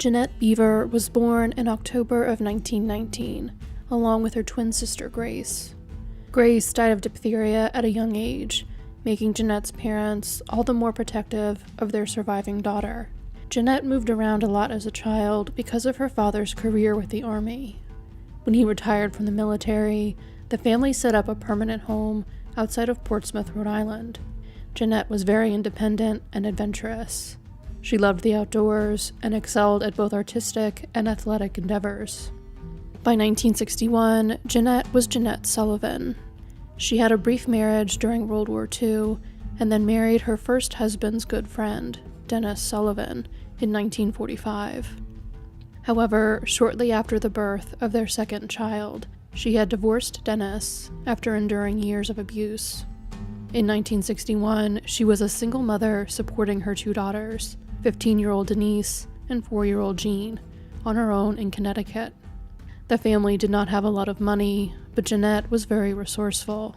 Jeanette Beaver was born in October of 1919, along with her twin sister Grace. Grace died of diphtheria at a young age, making Jeanette's parents all the more protective of their surviving daughter. Jeanette moved around a lot as a child because of her father's career with the Army. When he retired from the military, the family set up a permanent home outside of Portsmouth, Rhode Island. Jeanette was very independent and adventurous. She loved the outdoors and excelled at both artistic and athletic endeavors. By 1961, Jeanette was Jeanette Sullivan. She had a brief marriage during World War II and then married her first husband's good friend, Dennis Sullivan, in 1945. However, shortly after the birth of their second child, she had divorced Dennis after enduring years of abuse. In 1961, she was a single mother supporting her two daughters, 15-year-old Denise and 4-year-old Jean, on her own in Connecticut. The family did not have a lot of money, but Jeanette was very resourceful.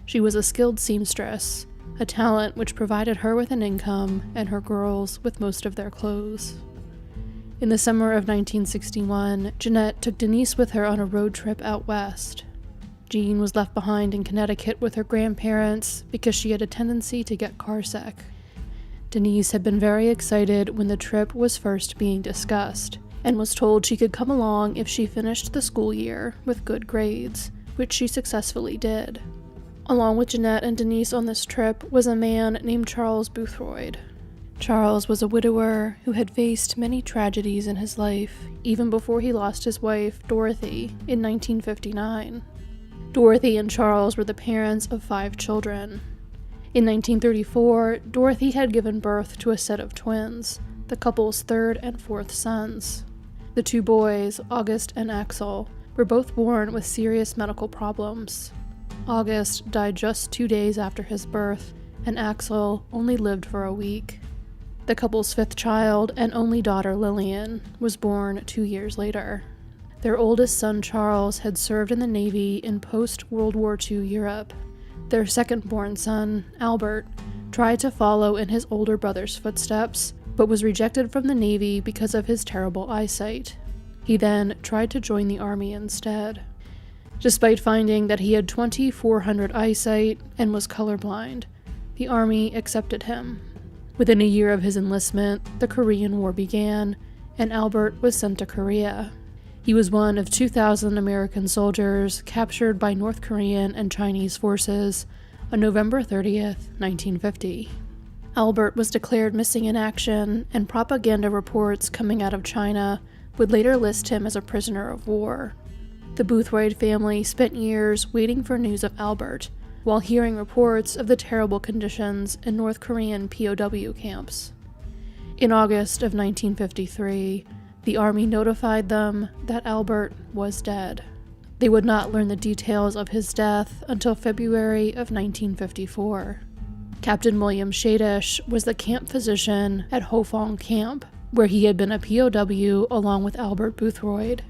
She was a skilled seamstress, a talent which provided her with an income and her girls with most of their clothes. In the summer of 1961, Jeanette took Denise with her on a road trip out west. Jean was left behind in Connecticut with her grandparents because she had a tendency to get carsick. Denise had been very excited when the trip was first being discussed, and was told she could come along if she finished the school year with good grades, which she successfully did. Along with Jeanette and Denise on this trip was a man named Charles Boothroyd. Charles was a widower who had faced many tragedies in his life, even before he lost his wife, Dorothy, in 1959. Dorothy and Charles were the parents of 5 children. In 1934, Dorothy had given birth to a set of twins, the couple's 3rd and 4th sons. The 2 boys, August and Axel, were both born with serious medical problems. August died just 2 days after his birth, and Axel only lived for a week. The couple's 5th child and only daughter, Lillian, was born 2 years later. Their oldest son, Charles, had served in the Navy in post-World War II Europe. Their second-born son, Albert, tried to follow in his older brother's footsteps, but was rejected from the Navy because of his terrible eyesight. He then tried to join the Army instead. Despite finding that he had 20/400 eyesight and was colorblind, the Army accepted him. Within a year of his enlistment, the Korean War began, and Albert was sent to Korea. He was one of 2,000 American soldiers captured by North Korean and Chinese forces on November 30th, 1950. Albert was declared missing in action, and propaganda reports coming out of China would later list him as a prisoner of war. The Boothroyd family spent years waiting for news of Albert, while hearing reports of the terrible conditions in North Korean POW camps. In August of 1953, the Army notified them that Albert was dead. They would not learn the details of his death until February of 1954. Captain William Shadish was the camp physician at Hofong Camp, where he had been a POW along with Albert Boothroyd.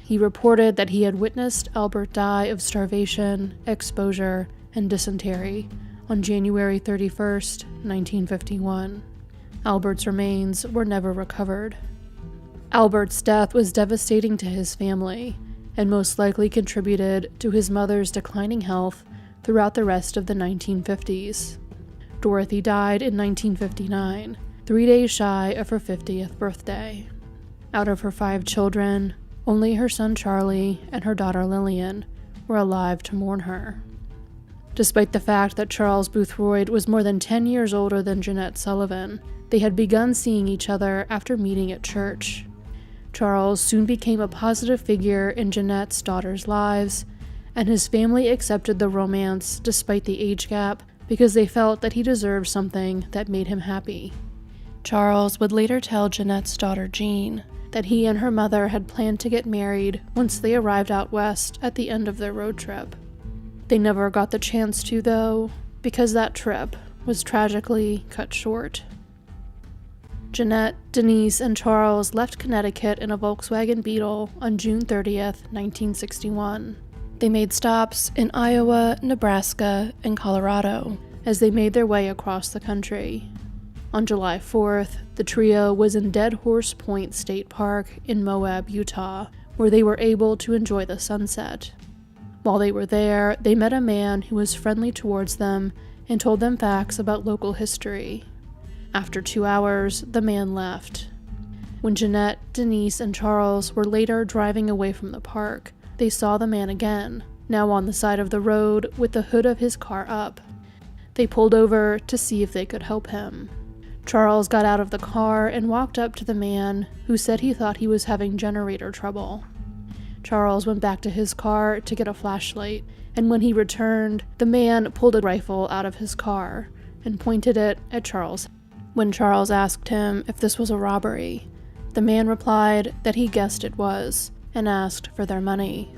He reported that he had witnessed Albert die of starvation, exposure, and dysentery on January 31st, 1951. Albert's remains were never recovered. Albert's death was devastating to his family, and most likely contributed to his mother's declining health throughout the rest of the 1950s. Dorothy died in 1959, 3 days shy of her 50th birthday. Out of her 5 children, only her son Charlie and her daughter Lillian were alive to mourn her. Despite the fact that Charles Boothroyd was more than 10 years older than Jeanette Sullivan, they had begun seeing each other after meeting at church. Charles soon became a positive figure in Jeanette's daughters' lives, and his family accepted the romance despite the age gap because they felt that he deserved something that made him happy. Charles would later tell Jeanette's daughter Jean that he and her mother had planned to get married once they arrived out west at the end of their road trip. They never got the chance to, though, because that trip was tragically cut short. Jeanette, Denise, and Charles left Connecticut in a Volkswagen Beetle on June 30th, 1961. They made stops in Iowa, Nebraska, and Colorado as they made their way across the country. On July 4th, the trio was in Dead Horse Point State Park in Moab, Utah, where they were able to enjoy the sunset. While they were there, they met a man who was friendly towards them and told them facts about local history. After 2 hours, the man left. When Jeanette, Denise, and Charles were later driving away from the park, they saw the man again, now on the side of the road with the hood of his car up. They pulled over to see if they could help him. Charles got out of the car and walked up to the man, who said he thought he was having generator trouble. Charles went back to his car to get a flashlight, and when he returned, the man pulled a rifle out of his car and pointed it at Charles. When Charles asked him if this was a robbery, the man replied that he guessed it was, and asked for their money.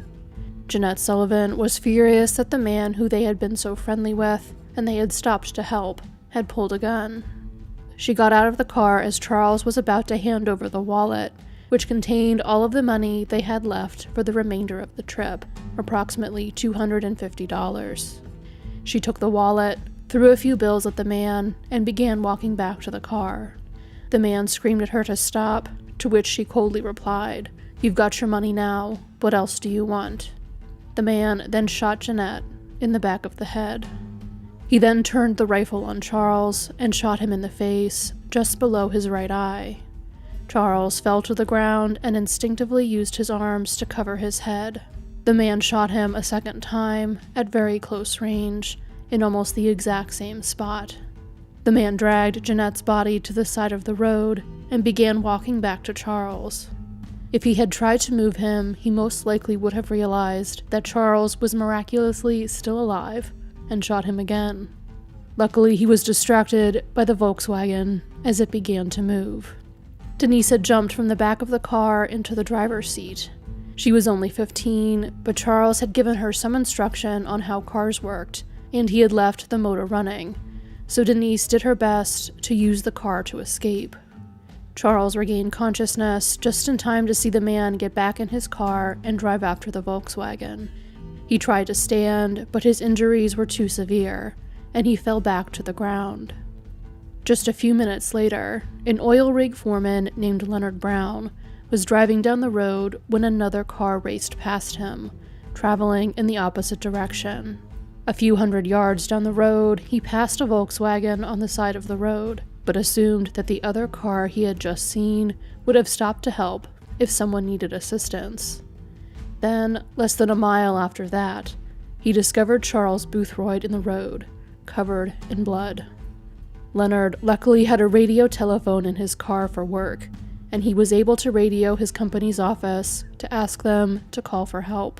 Jeanette Sullivan was furious that the man who they had been so friendly with, and they had stopped to help, had pulled a gun. She got out of the car as Charles was about to hand over the wallet, which contained all of the money they had left for the remainder of the trip, approximately $250. She took the wallet, threw a few bills at the man, and began walking back to the car. The man screamed at her to stop, to which she coldly replied, "You've got your money now. What else do you want?" The man then shot Jeanette in the back of the head. He then turned the rifle on Charles and shot him in the face, just below his right eye. Charles fell to the ground and instinctively used his arms to cover his head. The man shot him a second time, at very close range, in almost the exact same spot. The man dragged Jeanette's body to the side of the road and began walking back to Charles. If he had tried to move him, he most likely would have realized that Charles was miraculously still alive and shot him again. Luckily, he was distracted by the Volkswagen as it began to move. Denise had jumped from the back of the car into the driver's seat. She was only 15, but Charles had given her some instruction on how cars worked, and he had left the motor running, so Denise did her best to use the car to escape. Charles regained consciousness just in time to see the man get back in his car and drive after the Volkswagen. He tried to stand, but his injuries were too severe, and he fell back to the ground. Just a few minutes later, an oil rig foreman named Leonard Brown was driving down the road when another car raced past him, traveling in the opposite direction. A few hundred yards down the road, he passed a Volkswagen on the side of the road, but assumed that the other car he had just seen would have stopped to help if someone needed assistance. Then, less than a mile after that, he discovered Charles Boothroyd in the road, covered in blood. Leonard luckily had a radio telephone in his car for work, and he was able to radio his company's office to ask them to call for help.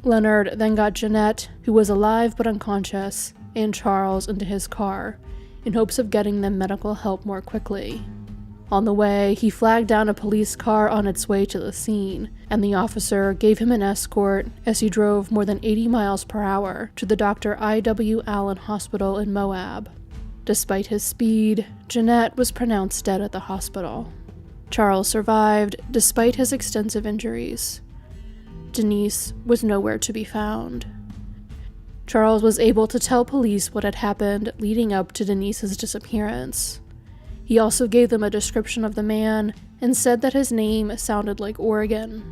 Leonard then got Jeanette, who was alive but unconscious, and Charles into his car, in hopes of getting them medical help more quickly. On the way, he flagged down a police car on its way to the scene, and the officer gave him an escort as he drove more than 80 miles per hour to the Dr. I.W. Allen Hospital in Moab. Despite his speed, Jeanette was pronounced dead at the hospital. Charles survived despite his extensive injuries. Denise was nowhere to be found. Charles was able to tell police what had happened leading up to Denise's disappearance. He also gave them a description of the man and said that his name sounded like Oregon.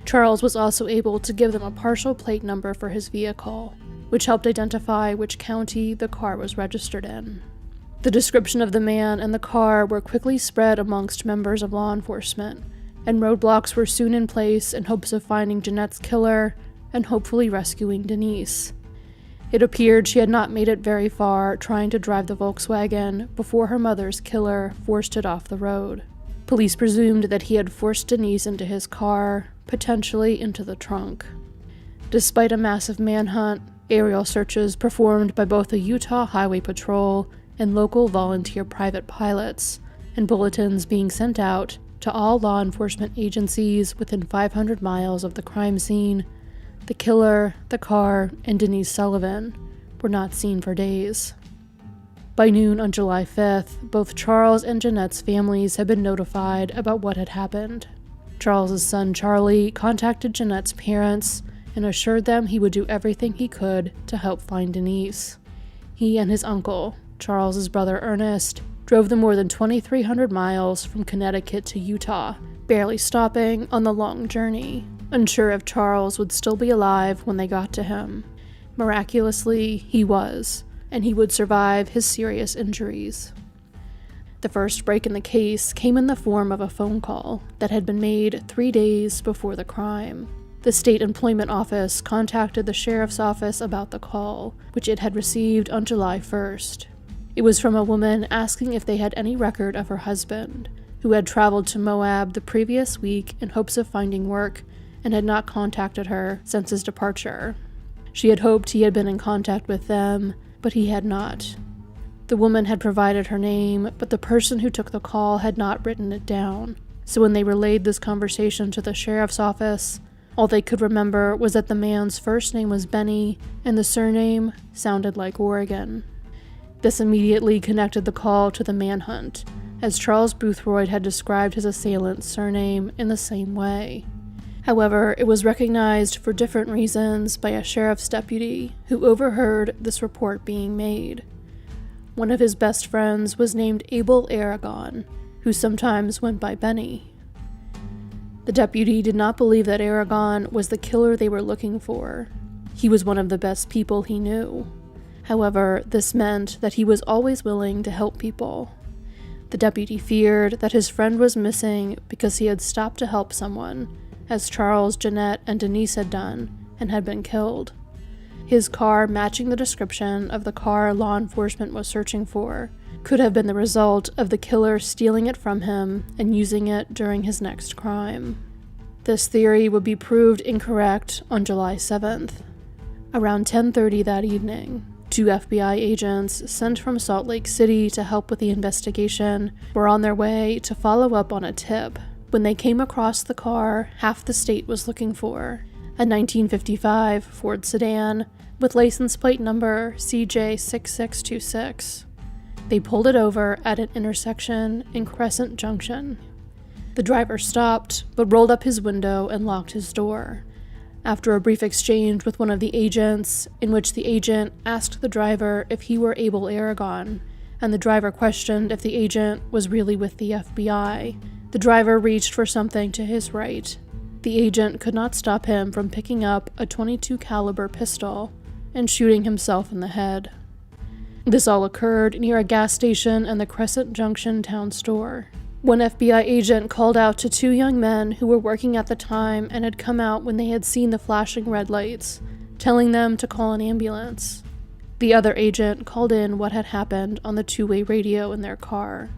Charles was also able to give them a partial plate number for his vehicle, which helped identify which county the car was registered in. The description of the man and the car were quickly spread amongst members of law enforcement, and roadblocks were soon in place in hopes of finding Jeanette's killer and hopefully rescuing Denise. It appeared she had not made it very far trying to drive the Volkswagen before her mother's killer forced it off the road. Police presumed that he had forced Denise into his car, potentially into the trunk. Despite a massive manhunt, aerial searches performed by both the Utah Highway Patrol and local volunteer private pilots, and bulletins being sent out to all law enforcement agencies within 500 miles of the crime scene, the killer, the car, and Denise Sullivan were not seen for days. By noon on July 5th, both Charles and Jeanette's families had been notified about what had happened. Charles's son Charlie contacted Jeanette's parents and assured them he would do everything he could to help find Denise. He and his uncle, Charles's brother Ernest, drove the more than 2,300 miles from Connecticut to Utah, barely stopping on the long journey, unsure if Charles would still be alive when they got to him. Miraculously, he was, and he would survive his serious injuries. The first break in the case came in the form of a phone call that had been made 3 days before the crime. The state employment office contacted the sheriff's office about the call, which it had received on July 1st. It was from a woman asking if they had any record of her husband, who had traveled to Moab the previous week in hopes of finding work and had not contacted her since his departure. She had hoped he had been in contact with them, but he had not. The woman had provided her name, but the person who took the call had not written it down, so when they relayed this conversation to the sheriff's office, all they could remember was that the man's first name was Benny, and the surname sounded like Oregon. This immediately connected the call to the manhunt, as Charles Boothroyd had described his assailant's surname in the same way. However, it was recognized for different reasons by a sheriff's deputy who overheard this report being made. One of his best friends was named Abel Aragon, who sometimes went by Benny. The deputy did not believe that Aragon was the killer they were looking for. He was one of the best people he knew. However, this meant that he was always willing to help people. The deputy feared that his friend was missing because he had stopped to help someone, as Charles, Jeanette, and Dennise had done, and had been killed. His car, matching the description of the car law enforcement was searching for, could have been the result of the killer stealing it from him and using it during his next crime. This theory would be proved incorrect on July 7th. Around 10:30 that evening, 2 FBI agents sent from Salt Lake City to help with the investigation were on their way to follow up on a tip when they came across the car half the state was looking for, a 1955 Ford sedan with license plate number CJ6626. They pulled it over at an intersection in Crescent Junction. The driver stopped, but rolled up his window and locked his door. After a brief exchange with one of the agents, in which the agent asked the driver if he were Abel Aragon, and the driver questioned if the agent was really with the FBI, the driver reached for something to his right. The agent could not stop him from picking up a .22 caliber pistol and shooting himself in the head. This all occurred near a gas station and the Crescent Junction town store. One FBI agent called out to 2 young men who were working at the time and had come out when they had seen the flashing red lights, telling them to call an ambulance. The other agent called in what had happened on the 2-way radio in their car.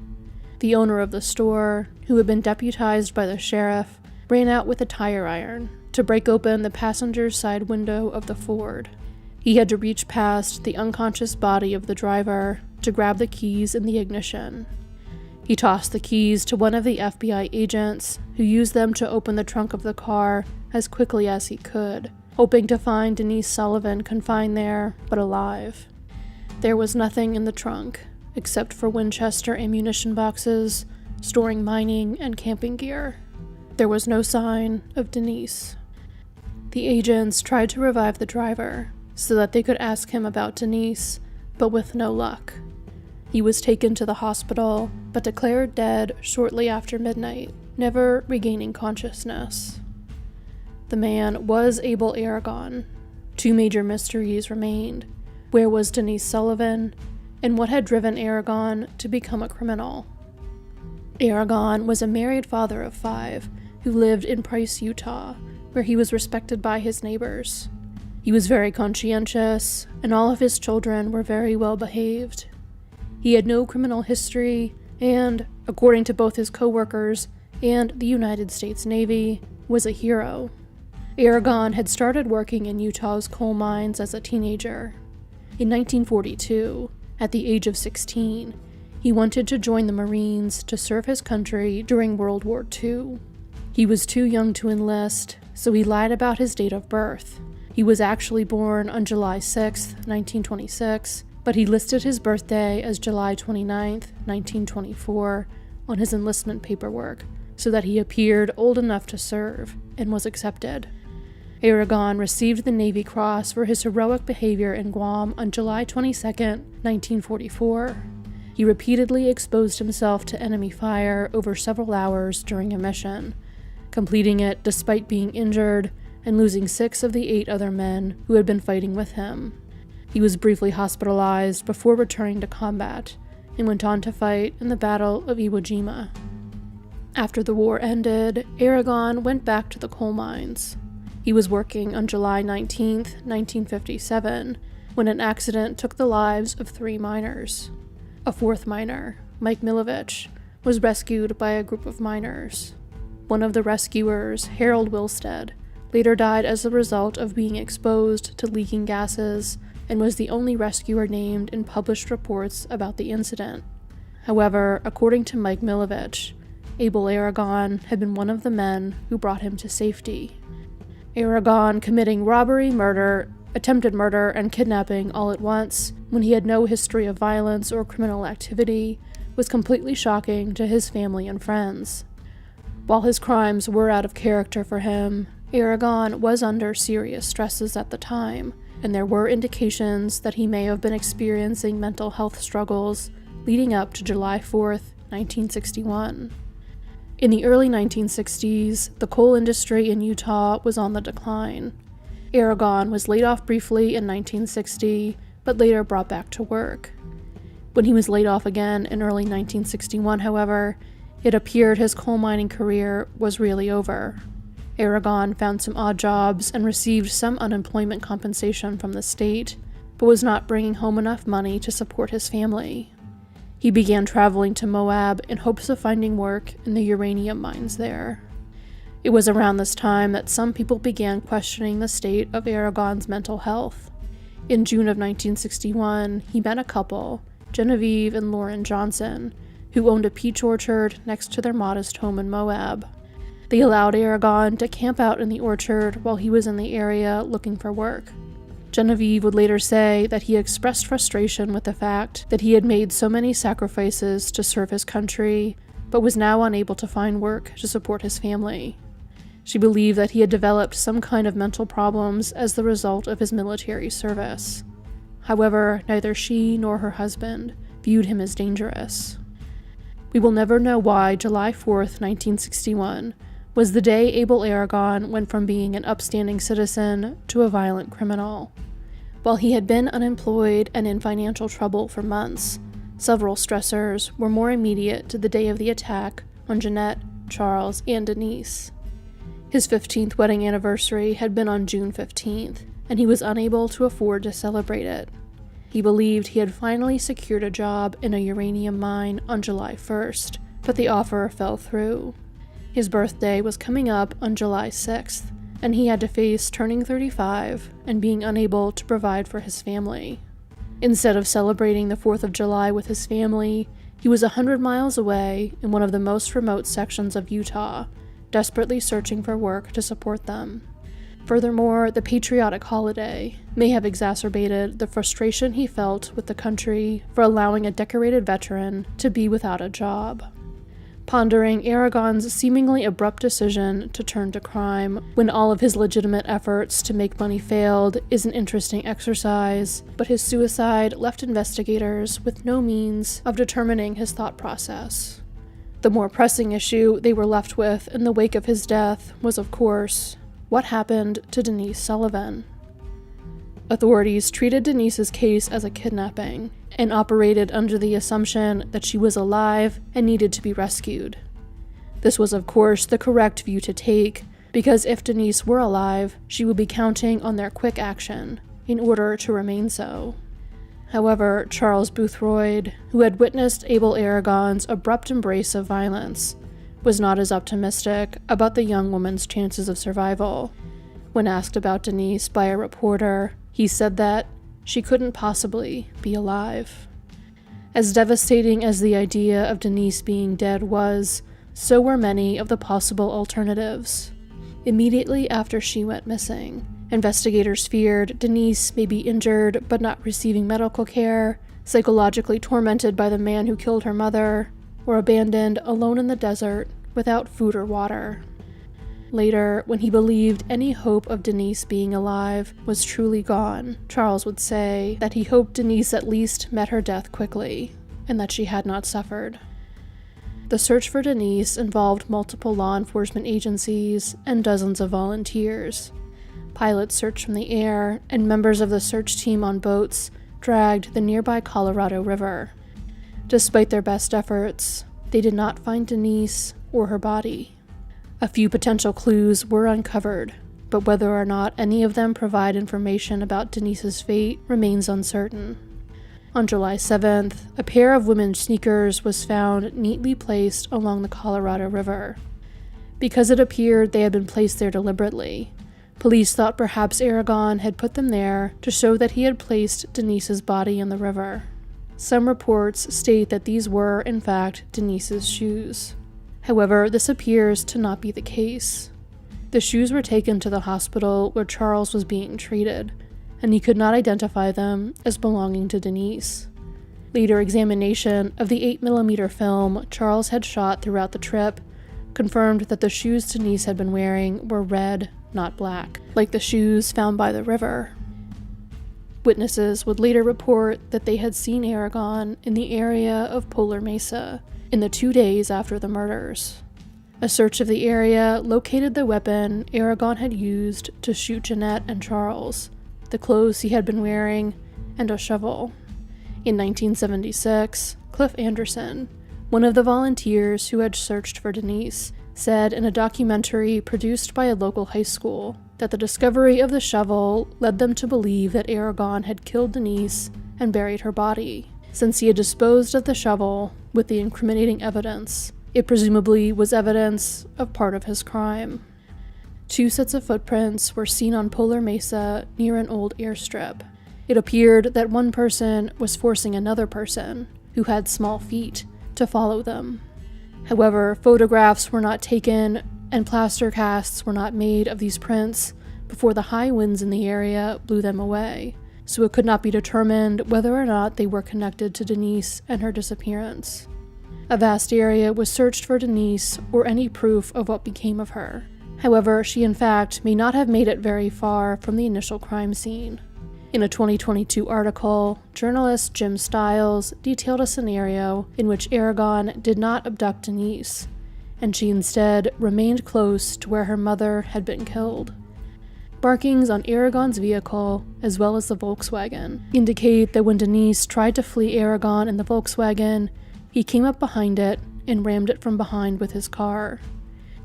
The owner of the store, who had been deputized by the sheriff, ran out with a tire iron to break open the passenger's side window of the Ford. He had to reach past the unconscious body of the driver to grab the keys in the ignition. He tossed the keys to one of the FBI agents, who used them to open the trunk of the car as quickly as he could, hoping to find Dennise Sullivan confined there, but alive. There was nothing in the trunk, except for Winchester ammunition boxes, storing mining and camping gear. There was no sign of Dennise. The agents tried to revive the driver, so that they could ask him about Dennise, but with no luck. He was taken to the hospital, but declared dead shortly after midnight, never regaining consciousness. The man was Abel Aragon. 2 major mysteries remained. Where was Dennise Sullivan, and what had driven Aragon to become a criminal? Aragon was a married father of 5 who lived in Price, Utah, where he was respected by his neighbors. He was very conscientious, and all of his children were very well behaved. He had no criminal history, and, according to both his co-workers and the United States Navy, was a hero. Aragon had started working in Utah's coal mines as a teenager. In 1942, at the age of 16, he wanted to join the Marines to serve his country during World War II. He was too young to enlist, so he lied about his date of birth. He was actually born on July 6, 1926, but he listed his birthday as July 29, 1924, on his enlistment paperwork, so that he appeared old enough to serve, and was accepted. Aragon received the Navy Cross for his heroic behavior in Guam on July 22, 1944. He repeatedly exposed himself to enemy fire over several hours during a mission, completing it despite being injured and losing 6 of the 8 other men who had been fighting with him. He was briefly hospitalized before returning to combat and went on to fight in the Battle of Iwo Jima. After the war ended, Aragon went back to the coal mines. He was working on July 19, 1957, when an accident took the lives of 3 miners. A 4th miner, Mike Milovich, was rescued by a group of miners. One of the rescuers, Harold Wilstead, later died as a result of being exposed to leaking gases and was the only rescuer named in published reports about the incident. However, according to Mike Milovich, Abel Aragon had been one of the men who brought him to safety. Aragon committing robbery, murder, attempted murder, and kidnapping all at once, when he had no history of violence or criminal activity, was completely shocking to his family and friends. While his crimes were out of character for him, Aragon was under serious stresses at the time, and there were indications that he may have been experiencing mental health struggles leading up to July 4th, 1961. In the early 1960s, the coal industry in Utah was on the decline. Aragon was laid off briefly in 1960, but later brought back to work. When he was laid off again in early 1961, however, it appeared his coal mining career was really over. Aragon found some odd jobs and received some unemployment compensation from the state, but was not bringing home enough money to support his family. He began traveling to Moab in hopes of finding work in the uranium mines there. It was around this time that some people began questioning the state of Aragon's mental health. In June of 1961, he met a couple, Genevieve and Lauren Johnson, who owned a peach orchard next to their modest home in Moab. They allowed Aragon to camp out in the orchard while he was in the area looking for work. Genevieve would later say that he expressed frustration with the fact that he had made so many sacrifices to serve his country, but was now unable to find work to support his family. She believed that he had developed some kind of mental problems as the result of his military service. However, neither she nor her husband viewed him as dangerous. We will never know why July 4th, 1961, was the day Abel Aragon went from being an upstanding citizen to a violent criminal. While he had been unemployed and in financial trouble for months, several stressors were more immediate to the day of the attack on Jeanette, Charles, and Denise. His 15th wedding anniversary had been on June 15th, and he was unable to afford to celebrate it. He believed he had finally secured a job in a uranium mine on July 1st, but the offer fell through. His birthday was coming up on July 6th, and he had to face turning 35 and being unable to provide for his family. Instead of celebrating the 4th of July with his family, he was 100 miles away in one of the most remote sections of Utah, desperately searching for work to support them. Furthermore, the patriotic holiday may have exacerbated the frustration he felt with the country for allowing a decorated veteran to be without a job. Pondering Aragon's seemingly abrupt decision to turn to crime when all of his legitimate efforts to make money failed is an interesting exercise, but his suicide left investigators with no means of determining his thought process. The more pressing issue they were left with in the wake of his death was, of course, what happened to Denise Sullivan. Authorities treated Denise's case as a kidnapping and operated under the assumption that she was alive and needed to be rescued. This was, of course, the correct view to take, because if Denise were alive, she would be counting on their quick action in order to remain so. However, Charles Boothroyd, who had witnessed Abel Aragon's abrupt embrace of violence, was not as optimistic about the young woman's chances of survival. When asked about Denise by a reporter, he said that she couldn't possibly be alive. As devastating as the idea of Denise being dead was, so were many of the possible alternatives. Immediately after she went missing, investigators feared Denise may be injured but not receiving medical care, psychologically tormented by the man who killed her mother, or abandoned alone in the desert without food or water. Later, when he believed any hope of Denise being alive was truly gone, Charles would say that he hoped Denise at least met her death quickly. and that she had not suffered. The search for Dennise involved multiple law enforcement agencies and dozens of volunteers. Pilots searched from the air, and members of the search team on boats dragged the nearby Colorado River. Despite their best efforts, they did not find Dennise or her body. A few potential clues were uncovered, but whether or not any of them provide information about Dennise's fate remains uncertain. On July 7th, a pair of women's sneakers was found neatly placed along the Colorado River. Because it appeared they had been placed there deliberately, police thought perhaps Aragon had put them there to show that he had placed Dennise's body in the river. Some reports state that these were, in fact, Dennise's shoes. However, this appears to not be the case. The shoes were taken to the hospital where Charles was being treated, and he could not identify them as belonging to Dennise. Later examination of the 8mm film Charles had shot throughout the trip confirmed that the shoes Dennise had been wearing were red, not black, like the shoes found by the river. Witnesses would later report that they had seen Aragon in the area of Polar Mesa in the 2 days after the murders. A search of the area located the weapon Aragon had used to shoot Jeanette and Charles, the clothes he had been wearing, and a shovel. In 1976, Cliff Anderson, one of the volunteers who had searched for Dennise, said in a documentary produced by a local high school that the discovery of the shovel led them to believe that Aragon had killed Dennise and buried her body. Since he had disposed of the shovel with the incriminating evidence, it presumably was evidence of part of his crime. 2 sets of footprints were seen on Polar Mesa near an old airstrip. It appeared that one person was forcing another person, who had small feet, to follow them. However, photographs were not taken and plaster casts were not made of these prints before the high winds in the area blew them away, so it could not be determined whether or not they were connected to Dennise and her disappearance. A vast area was searched for Dennise or any proof of what became of her. However, she in fact may not have made it very far from the initial crime scene. In a 2022 article, journalist Jim Stiles detailed a scenario in which Aragon did not abduct Dennise, and she instead remained close to where her mother had been killed. Markings on Aragon's vehicle, as well as the Volkswagen, indicate that when Dennise tried to flee Aragon in the Volkswagen, he came up behind it and rammed it from behind with his car.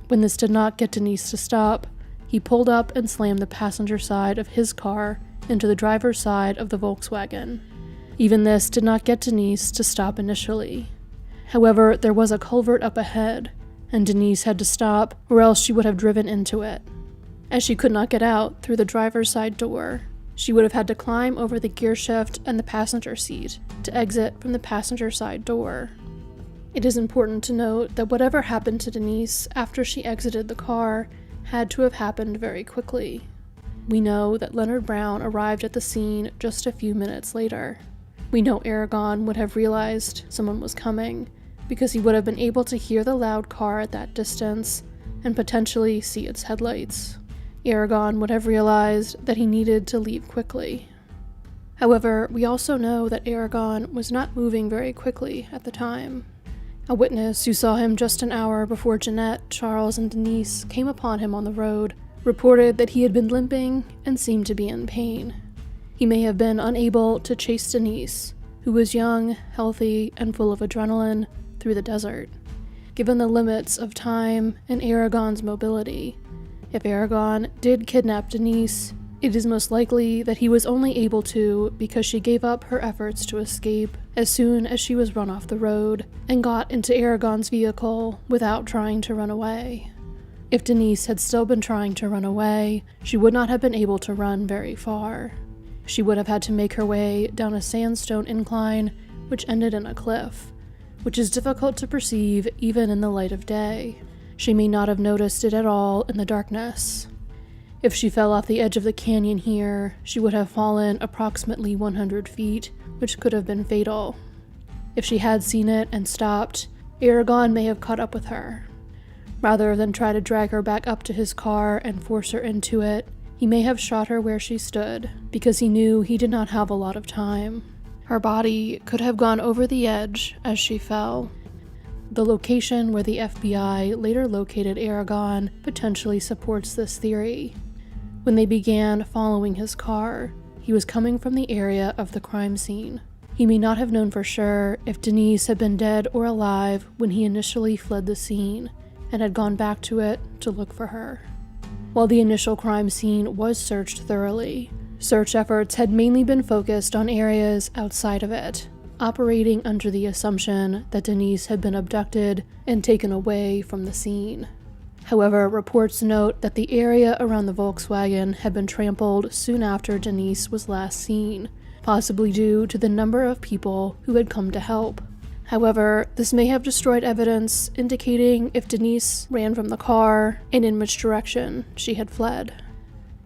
When this did not get Dennise to stop, he pulled up and slammed the passenger side of his car into the driver's side of the Volkswagen. Even this did not get Dennise to stop initially. However, there was a culvert up ahead, and Dennise had to stop or else she would have driven into it. As she could not get out through the driver's side door, she would have had to climb over the gear shift and the passenger seat to exit from the passenger side door. It is important to note that whatever happened to Dennise after she exited the car had to have happened very quickly. We know that Leonard Brown arrived at the scene just a few minutes later. We know Aragon would have realized someone was coming because he would have been able to hear the loud car at that distance and potentially see its headlights. Aragon would have realized that he needed to leave quickly. However, we also know that Aragon was not moving very quickly at the time. A witness who saw him just an hour before Jeanette, Charles, and Dennise came upon him on the road reported that he had been limping and seemed to be in pain. He may have been unable to chase Dennise, who was young, healthy, and full of adrenaline, through the desert. Given the limits of time and Aragon's mobility, if Aragon did kidnap Dennise, it is most likely that he was only able to because she gave up her efforts to escape as soon as she was run off the road and got into Aragon's vehicle without trying to run away. If Dennise had still been trying to run away, she would not have been able to run very far. She would have had to make her way down a sandstone incline which ended in a cliff, which is difficult to perceive even in the light of day. She may not have noticed it at all in the darkness. If she fell off the edge of the canyon here, she would have fallen approximately 100 feet, which could have been fatal. If she had seen it and stopped, Aragon may have caught up with her. Rather than try to drag her back up to his car and force her into it, he may have shot her where she stood, because he knew he did not have a lot of time. Her body could have gone over the edge as she fell. The location where the FBI later located Aragon potentially supports this theory. When they began following his car, he was coming from the area of the crime scene. He may not have known for sure if Dennise had been dead or alive when he initially fled the scene, and had gone back to it to look for her. While the initial crime scene was searched thoroughly, search efforts had mainly been focused on areas outside of it, operating under the assumption that Dennise had been abducted and taken away from the scene. However, reports note that the area around the Volkswagen had been trampled soon after Dennise was last seen, possibly due to the number of people who had come to help. However, this may have destroyed evidence indicating if Dennise ran from the car and in which direction she had fled.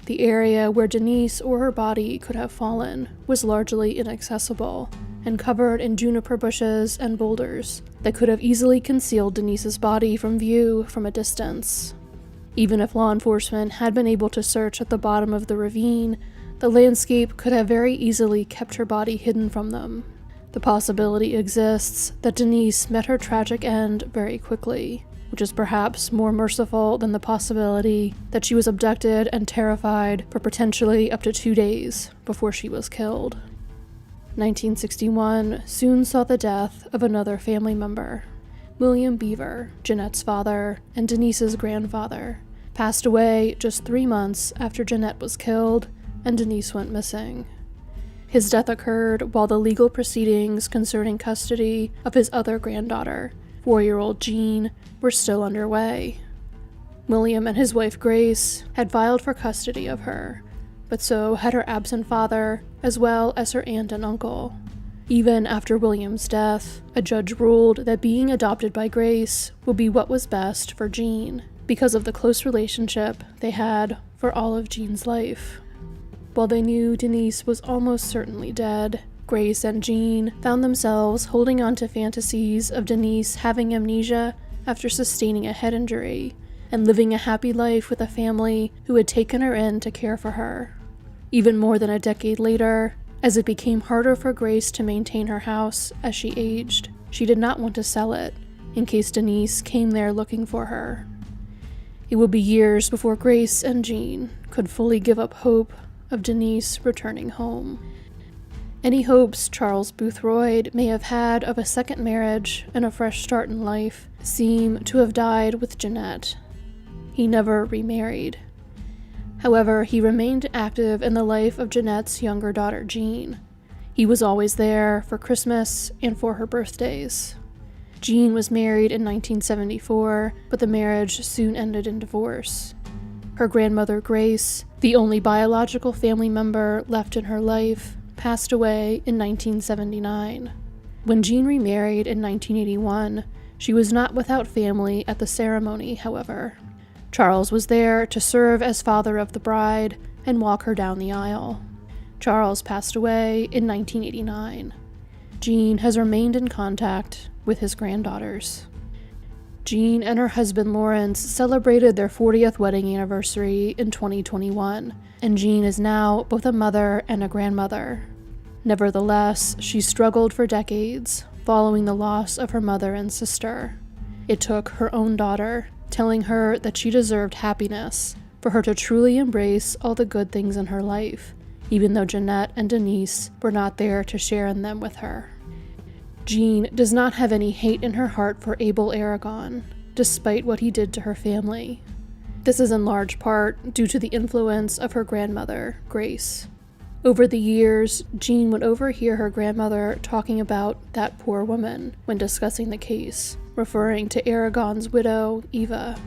The area where Dennise or her body could have fallen was largely inaccessible and covered in juniper bushes and boulders that could have easily concealed Dennise's body from view from a distance. Even if law enforcement had been able to search at the bottom of the ravine, the landscape could have very easily kept her body hidden from them. The possibility exists that Dennise met her tragic end very quickly, which is perhaps more merciful than the possibility that she was abducted and terrified for potentially up to 2 days before she was killed. 1961 soon saw the death of another family member. William Beaver, Jeanette's father and Dennise's grandfather, passed away just 3 months after Jeanette was killed and Dennise went missing. His death occurred while the legal proceedings concerning custody of his other granddaughter, 4-year-old Jean, were still underway. William and his wife Grace had filed for custody of her, but so had her absent father, as well as her aunt and uncle. Even after William's death, a judge ruled that being adopted by Grace would be what was best for Jean, because of the close relationship they had for all of Jean's life. While they knew Dennise was almost certainly dead, Grace and Jean found themselves holding on to fantasies of Dennise having amnesia after sustaining a head injury, and living a happy life with a family who had taken her in to care for her. Even more than a decade later, as it became harder for Grace to maintain her house as she aged, she did not want to sell it, in case Dennise came there looking for her. It would be years before Grace and Jean could fully give up hope of Dennise returning home. Any hopes Charles Boothroyd may have had of a second marriage and a fresh start in life seem to have died with Jeanette. He never remarried. However, he remained active in the life of Jeanette's younger daughter, Jean. He was always there for Christmas and for her birthdays. Jean was married in 1974, but the marriage soon ended in divorce. Her grandmother, Grace, the only biological family member left in her life, passed away in 1979. When Jean remarried in 1981, she was not without family at the ceremony, however. Charles was there to serve as father of the bride and walk her down the aisle. Charles passed away in 1989. Jean has remained in contact with his granddaughters. Jean and her husband Lawrence celebrated their 40th wedding anniversary in 2021, and Jean is now both a mother and a grandmother. Nevertheless, she struggled for decades, following the loss of her mother and sister. It took her own daughter telling her that she deserved happiness for her to truly embrace all the good things in her life, even though Jeanette and Dennise were not there to share in them with her. Jean does not have any hate in her heart for Abel Aragon, despite what he did to her family. This is in large part due to the influence of her grandmother, Grace. Over the years, Jean would overhear her grandmother talking about that poor woman when discussing the case, referring to Aragon's widow, Eva.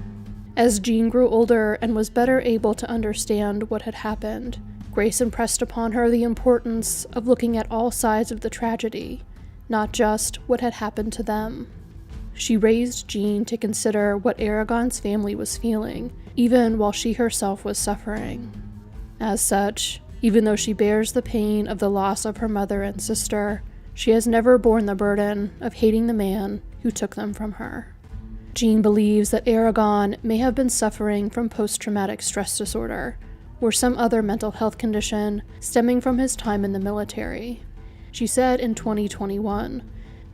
As Jean grew older and was better able to understand what had happened, Grace impressed upon her the importance of looking at all sides of the tragedy, not just what had happened to them. She raised Jean to consider what Aragon's family was feeling, even while she herself was suffering. As such, even though she bears the pain of the loss of her mother and sister, she has never borne the burden of hating the man who took them from her. Jean believes that Aragon may have been suffering from post-traumatic stress disorder, or some other mental health condition stemming from his time in the military. She said in 2021,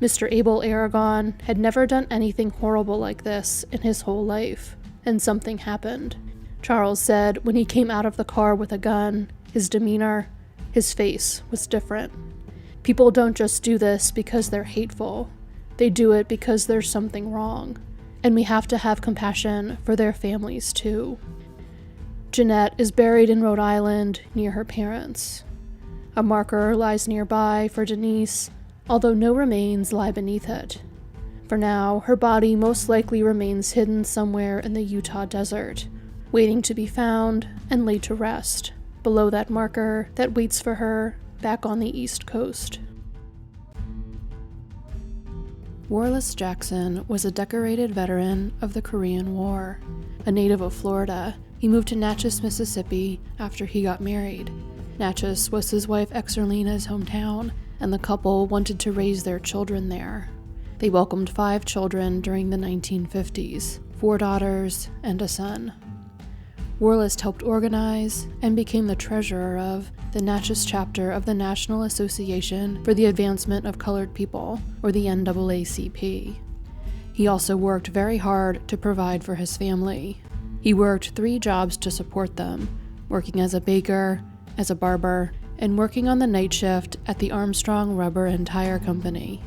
Mr. Abel Aragon had never done anything horrible like this in his whole life, and something happened. Charles said when he came out of the car with a gun, his demeanor, his face was different. People don't just do this because they're hateful. They do it because there's something wrong, and we have to have compassion for their families too. Jeanette is buried in Rhode Island near her parents. A marker lies nearby for Dennise, although no remains lie beneath it. For now, her body most likely remains hidden somewhere in the Utah desert, waiting to be found and laid to rest below that marker that waits for her back on the East Coast. Wharlest Jackson was a decorated veteran of the Korean War. A native of Florida, he moved to Natchez, Mississippi after he got married. Natchez was his wife Exerlina's hometown, and the couple wanted to raise their children there. They welcomed 5 children during the 1950s, 4 daughters and a son. Wharlest helped organize and became the treasurer of the Natchez chapter of the National Association for the Advancement of Colored People, or the NAACP. He also worked very hard to provide for his family. He worked 3 jobs to support them, working as a baker, as a barber, and working on the night shift at the Armstrong Rubber and Tire Company.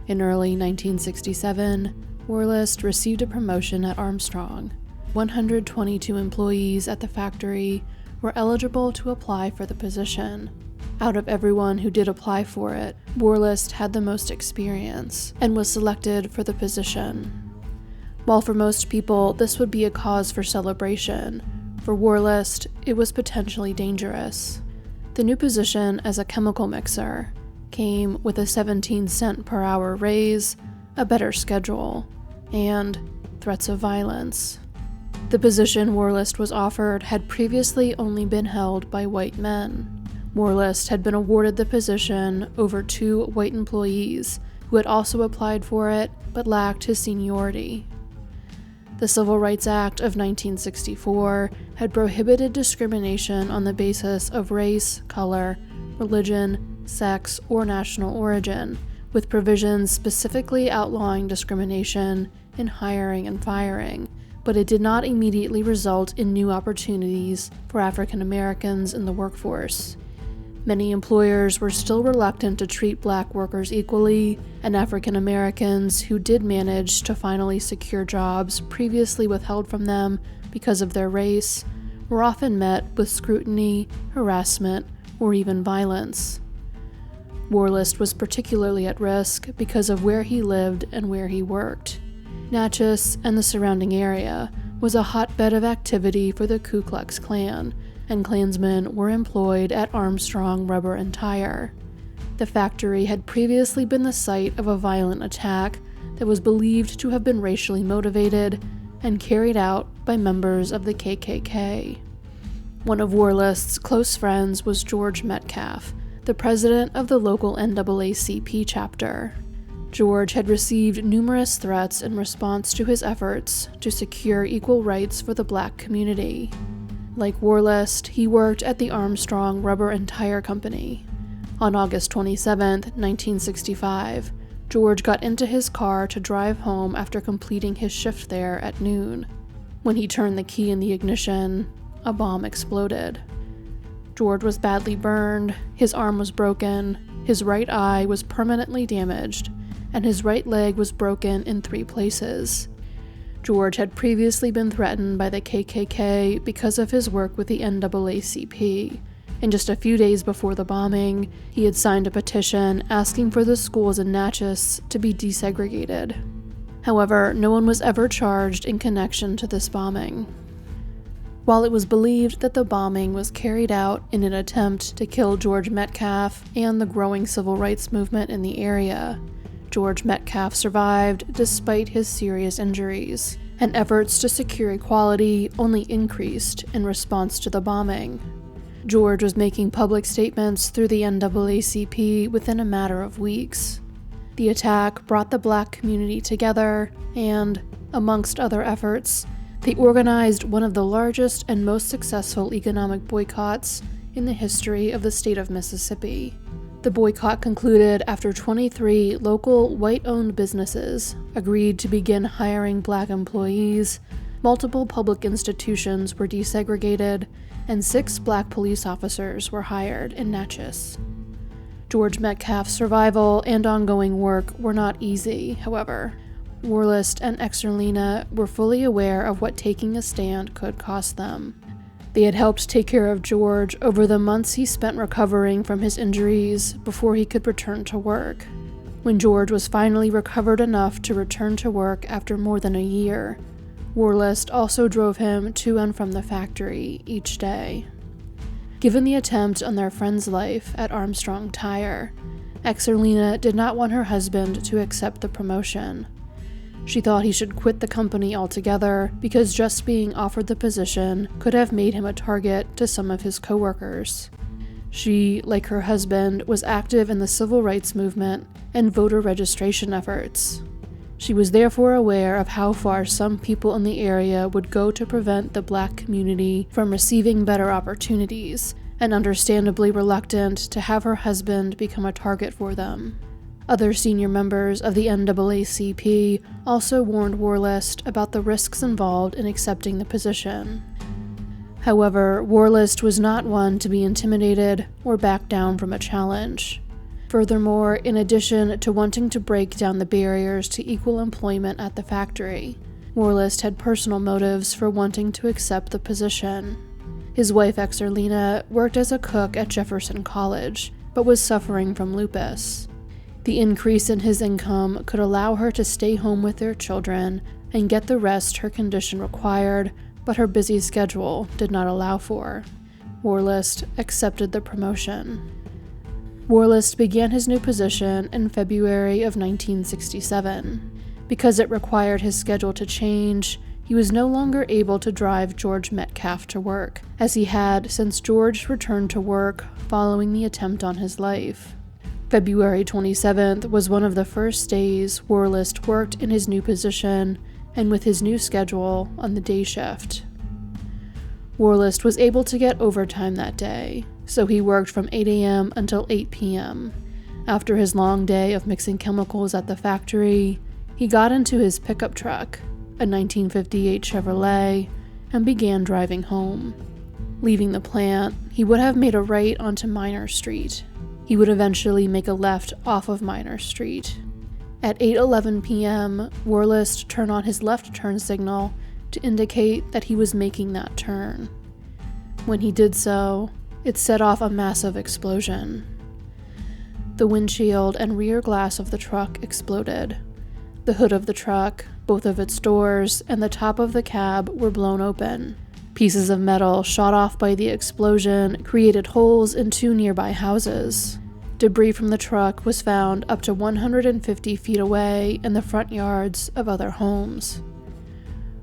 In early 1967, Wharlest received a promotion at Armstrong. 122 employees at the factory were eligible to apply for the position. Out of everyone who did apply for it, Wharlest had the most experience and was selected for the position. While for most people this would be a cause for celebration, for Wharlest it was potentially dangerous. The new position as a chemical mixer came with a 17-cent per hour raise, a better schedule, and threats of violence. The position Wharlest was offered had previously only been held by white men. Wharlest had been awarded the position over 2 white employees who had also applied for it but lacked his seniority. The Civil Rights Act of 1964 had prohibited discrimination on the basis of race, color, religion, sex, or national origin, with provisions specifically outlawing discrimination in hiring and firing, but it did not immediately result in new opportunities for African Americans in the workforce. Many employers were still reluctant to treat black workers equally, and African Americans who did manage to finally secure jobs previously withheld from them because of their race were often met with scrutiny, harassment, or even violence. Wharlest was particularly at risk because of where he lived and where he worked. Natchez and the surrounding area was a hotbed of activity for the Ku Klux Klan, and Klansmen were employed at Armstrong Rubber and Tire. The factory had previously been the site of a violent attack that was believed to have been racially motivated and carried out by members of the KKK. One of Wharlest's close friends was George Metcalf, the president of the local NAACP chapter. George had received numerous threats in response to his efforts to secure equal rights for the black community. Like Wharlest, he worked at the Armstrong Rubber and Tire Company. On August 27, 1965, George got into his car to drive home after completing his shift there at noon. When he turned the key in the ignition, a bomb exploded. George was badly burned, his arm was broken, his right eye was permanently damaged, and his right leg was broken in 3 places. George had previously been threatened by the KKK because of his work with the NAACP, and just a few days before the bombing, he had signed a petition asking for the schools in Natchez to be desegregated. However, no one was ever charged in connection to this bombing. While it was believed that the bombing was carried out in an attempt to kill George Metcalf and the growing civil rights movement in the area, George Metcalf survived despite his serious injuries, and efforts to secure equality only increased in response to the bombing. George was making public statements through the NAACP within a matter of weeks. The attack brought the black community together and, amongst other efforts, they organized one of the largest and most successful economic boycotts in the history of the state of Mississippi, The boycott concluded after 23 local white-owned businesses agreed to begin hiring black employees, multiple public institutions were desegregated, and 6 black police officers were hired in Natchez. George Metcalf's survival and ongoing work were not easy, however. Wharlest and Exerlina were fully aware of what taking a stand could cost them. They had helped take care of George over the months he spent recovering from his injuries before he could return to work. When George was finally recovered enough to return to work after more than a year, Wharlest also drove him to and from the factory each day. Given the attempt on their friend's life at Armstrong Tire, Exerlina did not want her husband to accept the promotion. She thought he should quit the company altogether because just being offered the position could have made him a target to some of his coworkers. She, like her husband, was active in the civil rights movement and voter registration efforts. She was therefore aware of how far some people in the area would go to prevent the black community from receiving better opportunities, and understandably reluctant to have her husband become a target for them. Other senior members of the NAACP also warned Wharlest about the risks involved in accepting the position. However, Wharlest was not one to be intimidated or back down from a challenge. Furthermore, in addition to wanting to break down the barriers to equal employment at the factory, Wharlest had personal motives for wanting to accept the position. His wife Exerlina worked as a cook at Jefferson College, but was suffering from lupus. The increase in his income could allow her to stay home with their children and get the rest her condition required, but her busy schedule did not allow for. Wharlest accepted the promotion. Wharlest began his new position in February of 1967. Because it required his schedule to change, he was no longer able to drive George Metcalf to work, as he had since George returned to work following the attempt on his life. February 27th was one of the first days Wharlest worked in his new position and with his new schedule on the day shift. Wharlest was able to get overtime that day, so he worked from 8 a.m. until 8 p.m. After his long day of mixing chemicals at the factory, he got into his pickup truck, a 1958 Chevrolet, and began driving home. Leaving the plant, he would have made a right onto Minor Street. He would eventually make a left off of Minor Street. At 8:11 p.m., Wharlest turned on his left turn signal to indicate that he was making that turn. When he did so, it set off a massive explosion. The windshield and rear glass of the truck exploded. The hood of the truck, both of its doors, and the top of the cab were blown open. Pieces of metal shot off by the explosion created holes in 2 nearby houses. Debris from the truck was found up to 150 feet away in the front yards of other homes.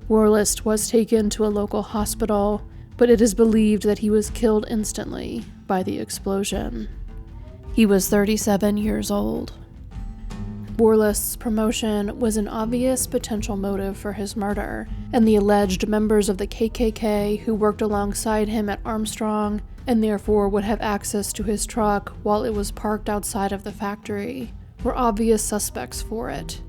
Wharlest was taken to a local hospital, but it is believed that he was killed instantly by the explosion. He was 37 years old. Wharlest's promotion was an obvious potential motive for his murder, and the alleged members of the KKK who worked alongside him at Armstrong and therefore would have access to his truck while it was parked outside of the factory were obvious suspects for it.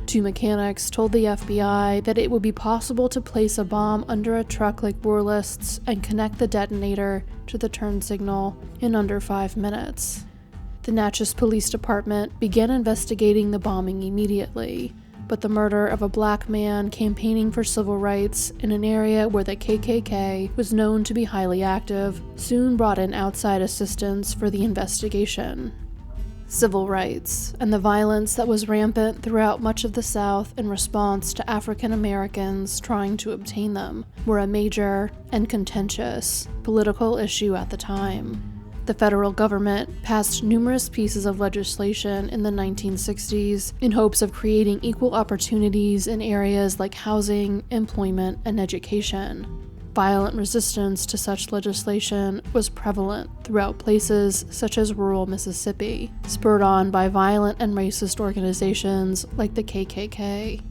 2 mechanics told the FBI that it would be possible to place a bomb under a truck like Wharlest's and connect the detonator to the turn signal in under 5 minutes. The Natchez Police Department began investigating the bombing immediately, but the murder of a black man campaigning for civil rights in an area where the KKK was known to be highly active soon brought in outside assistance for the investigation. Civil rights, and the violence that was rampant throughout much of the South in response to African Americans trying to obtain them, were a major and contentious political issue at the time. The federal government passed numerous pieces of legislation in the 1960s in hopes of creating equal opportunities in areas like housing, employment, and education. Violent resistance to such legislation was prevalent throughout places such as rural Mississippi, spurred on by violent and racist organizations like the KKK.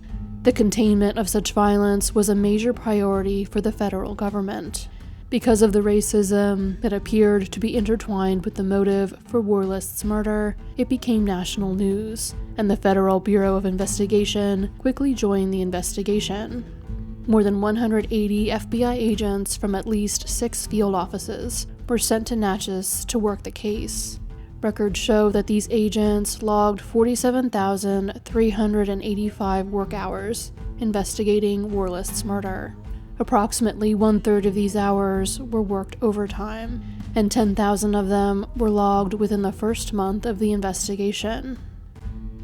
The containment of such violence was a major priority for the federal government. Because of the racism that appeared to be intertwined with the motive for wharlest's murder, it became national news, and the Federal Bureau of Investigation quickly joined the investigation. More than 180 FBI agents from at least 6 field offices were sent to Natchez to work the case. Records show that these agents logged 47,385 work hours investigating wharlest's murder. Approximately 1/3 of these hours were worked overtime, and 10,000 of them were logged within the first month of the investigation.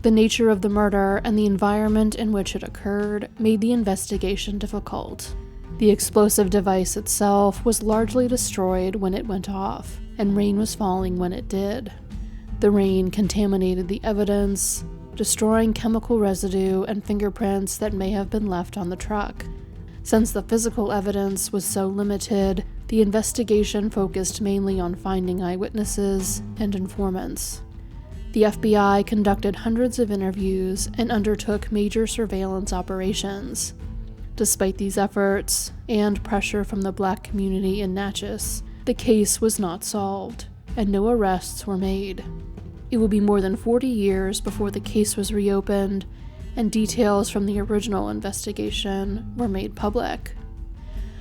The nature of the murder and the environment in which it occurred made the investigation difficult. The explosive device itself was largely destroyed when it went off, and rain was falling when it did. The rain contaminated the evidence, destroying chemical residue and fingerprints that may have been left on the truck. Since the physical evidence was so limited, the investigation focused mainly on finding eyewitnesses and informants. The FBI conducted hundreds of interviews and undertook major surveillance operations. Despite these efforts, and pressure from the Black community in Natchez, the case was not solved, and no arrests were made. It would be more than 40 years before the case was reopened, and details from the original investigation were made public.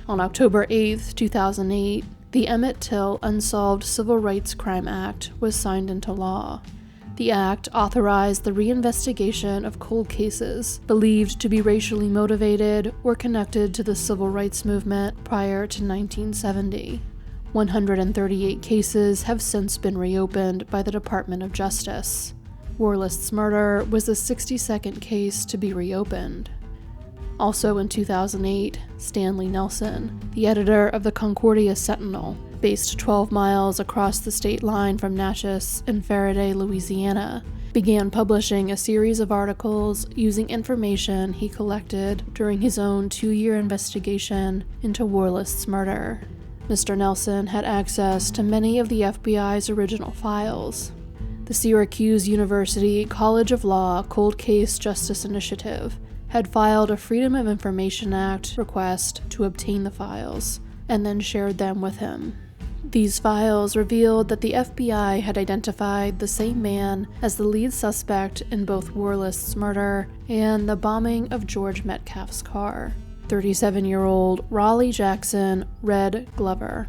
On October 8, 2008, the Emmett Till Unsolved Civil Rights Crime Act was signed into law. The act authorized the reinvestigation of cold cases believed to be racially motivated or connected to the civil rights movement prior to 1970. 138 cases have since been reopened by the Department of Justice. Wharlest's murder was the 62nd case to be reopened. Also in 2008, Stanley Nelson, the editor of the Concordia Sentinel, based 12 miles across the state line from Natchez in Faraday, Louisiana, began publishing a series of articles using information he collected during his own 2-year investigation into Wharlest's murder. Mr. Nelson had access to many of the FBI's original files. The Syracuse University College of Law Cold Case Justice Initiative had filed a Freedom of Information Act request to obtain the files, and then shared them with him. These files revealed that the FBI had identified the same man as the lead suspect in both Wharlest's murder and the bombing of George Metcalf's car, 37-year-old Raleigh Jackson Red Glover.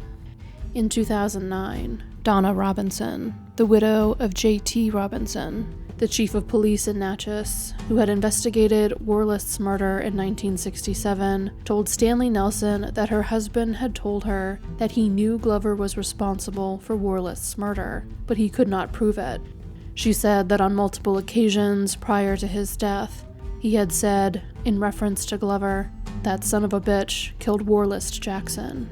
In 2009, Donna Robinson, the widow of J.T. Robinson, the chief of police in Natchez, who had investigated Wharlest's murder in 1967, told Stanley Nelson that her husband had told her that he knew Glover was responsible for Wharlest's murder, but he could not prove it. She said that on multiple occasions prior to his death, he had said, in reference to Glover, "That son of a bitch killed Wharlest Jackson."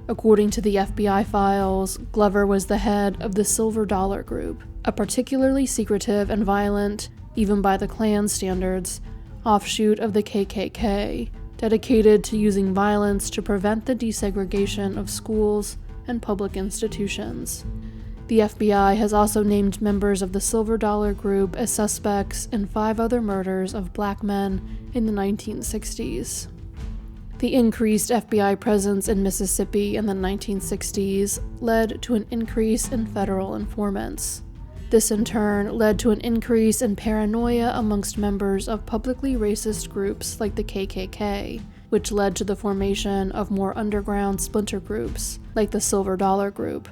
According to the FBI files, Glover was the head of the Silver Dollar Group, a particularly secretive and violent, even by the Klan standards, offshoot of the KKK, dedicated to using violence to prevent the desegregation of schools and public institutions. The FBI has also named members of the Silver Dollar Group as suspects in 5 other murders of Black men in the 1960s. The increased FBI presence in Mississippi in the 1960s led to an increase in federal informants. This in turn led to an increase in paranoia amongst members of publicly racist groups like the KKK, which led to the formation of more underground splinter groups like the Silver Dollar Group.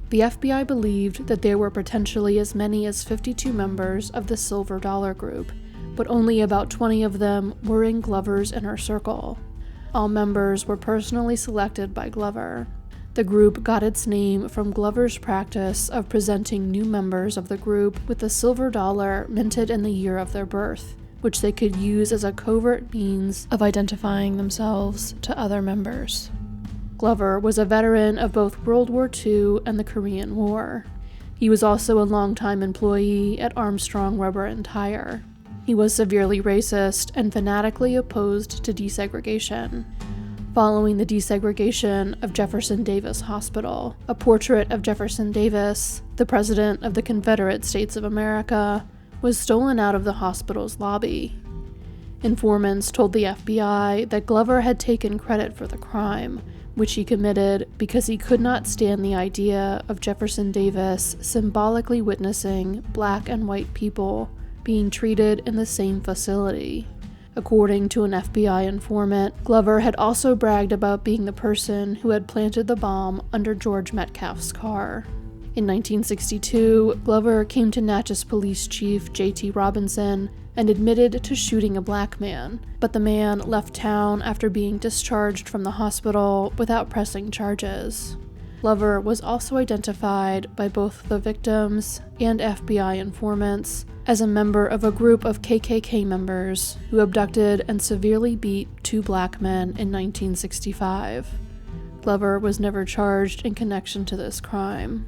The FBI believed that there were potentially as many as 52 members of the Silver Dollar Group, but only about 20 of them were in Glover's inner circle. All members were personally selected by Glover. The group got its name from Glover's practice of presenting new members of the group with a silver dollar minted in the year of their birth, which they could use as a covert means of identifying themselves to other members. Glover was a veteran of both World War II and the Korean War. He was also a longtime employee at Armstrong Rubber and Tire. He was severely racist and fanatically opposed to desegregation. Following the desegregation of Jefferson Davis Hospital, a portrait of Jefferson Davis, the President of the Confederate States of America, was stolen out of the hospital's lobby. Informants told the FBI that Glover had taken credit for the crime, which he committed because he could not stand the idea of Jefferson Davis symbolically witnessing black and white people being treated in the same facility. According to an FBI informant, Glover had also bragged about being the person who had planted the bomb under George Metcalf's car. In 1962, Glover came to Natchez Police Chief J.T. Robinson and admitted to shooting a black man, but the man left town after being discharged from the hospital without pressing charges. Glover was also identified by both the victims and FBI informants as a member of a group of KKK members who abducted and severely beat 2 black men in 1965. Glover was never charged in connection to this crime.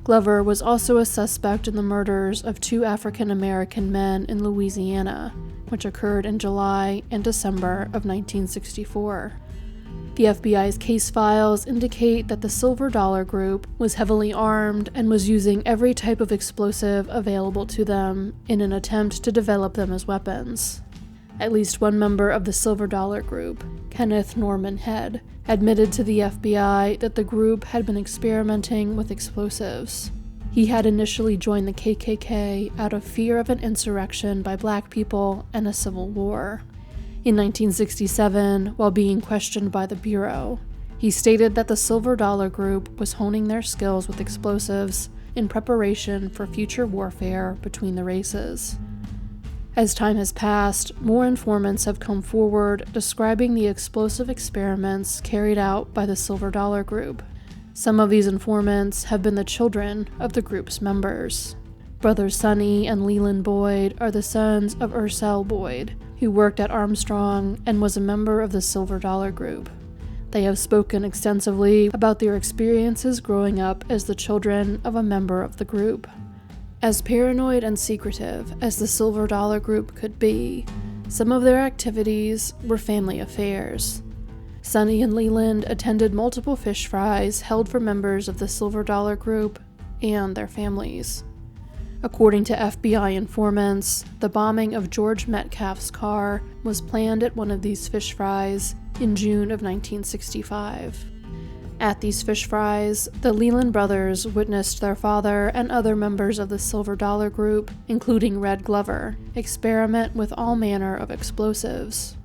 Glover was also a suspect in the murders of 2 African American men in Louisiana, which occurred in July and December of 1964. The FBI's case files indicate that the Silver Dollar Group was heavily armed and was using every type of explosive available to them in an attempt to develop them as weapons. At least one member of the Silver Dollar Group, Kenneth Norman Head, admitted to the FBI that the group had been experimenting with explosives. He had initially joined the KKK out of fear of an insurrection by black people and a civil war. In 1967, while being questioned by the Bureau, he stated that the Silver Dollar Group was honing their skills with explosives in preparation for future warfare between the races. As time has passed, more informants have come forward describing the explosive experiments carried out by the Silver Dollar Group. Some of these informants have been the children of the group's members. Brothers Sonny and Leland Boyd are the sons of Ursel Boyd, who worked at Armstrong and was a member of the Silver Dollar Group. They have spoken extensively about their experiences growing up as the children of a member of the group. As paranoid and secretive as the Silver Dollar Group could be, some of their activities were family affairs. Sonny and Leland attended multiple fish fries held for members of the Silver Dollar Group and their families. According to FBI informants, the bombing of George Metcalf's car was planned at one of these fish fries in June of 1965. At these fish fries, the Leland brothers witnessed their father and other members of the Silver Dollar Group, including Red Glover, experiment with all manner of explosives.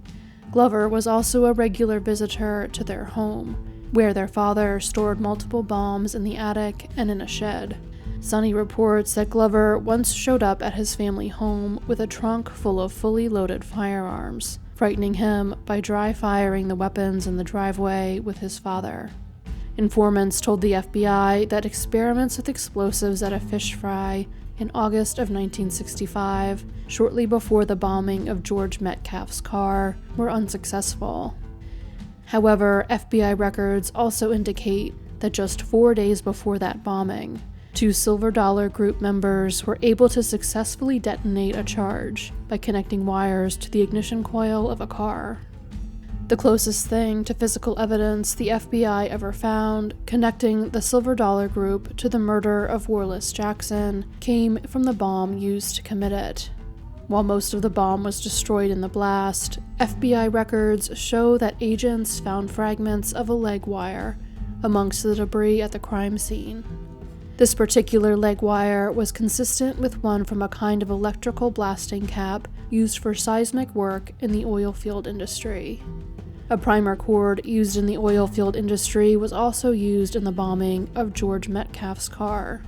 Glover was also a regular visitor to their home, where their father stored multiple bombs in the attic and in a shed. Sonny reports that Glover once showed up at his family home with a trunk full of fully loaded firearms, frightening him by dry firing the weapons in the driveway with his father. Informants told the FBI that experiments with explosives at a fish fry in August of 1965, shortly before the bombing of George Metcalf's car, were unsuccessful. However, FBI records also indicate that just 4 days before that bombing, 2 Silver Dollar Group members were able to successfully detonate a charge by connecting wires to the ignition coil of a car. The closest thing to physical evidence the FBI ever found connecting the Silver Dollar Group to the murder of wharlest Jackson came from the bomb used to commit it. While most of the bomb was destroyed in the blast, FBI records show that agents found fragments of a leg wire amongst the debris at the crime scene. This particular leg wire was consistent with one from a kind of electrical blasting cap used for seismic work in the oil field industry. A primer cord used in the oil field industry was also used in the bombing of George Metcalf's car.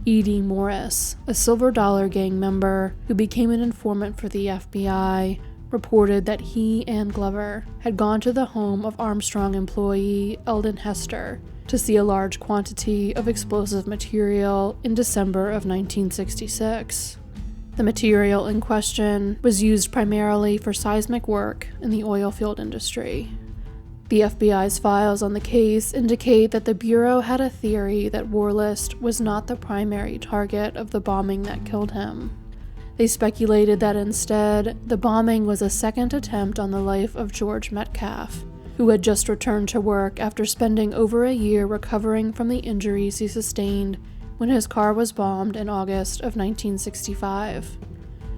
E.D. Morris, a Silver Dollar Gang member who became an informant for the FBI, reported that he and Glover had gone to the home of Armstrong employee Eldon Hester to see a large quantity of explosive material in December of 1966. The material in question was used primarily for seismic work in the oil field industry. The FBI's files on the case indicate that the Bureau had a theory that wharlest was not the primary target of the bombing that killed him. They speculated that instead, the bombing was a second attempt on the life of George Metcalf, who had just returned to work after spending over a year recovering from the injuries he sustained when his car was bombed in August of 1965.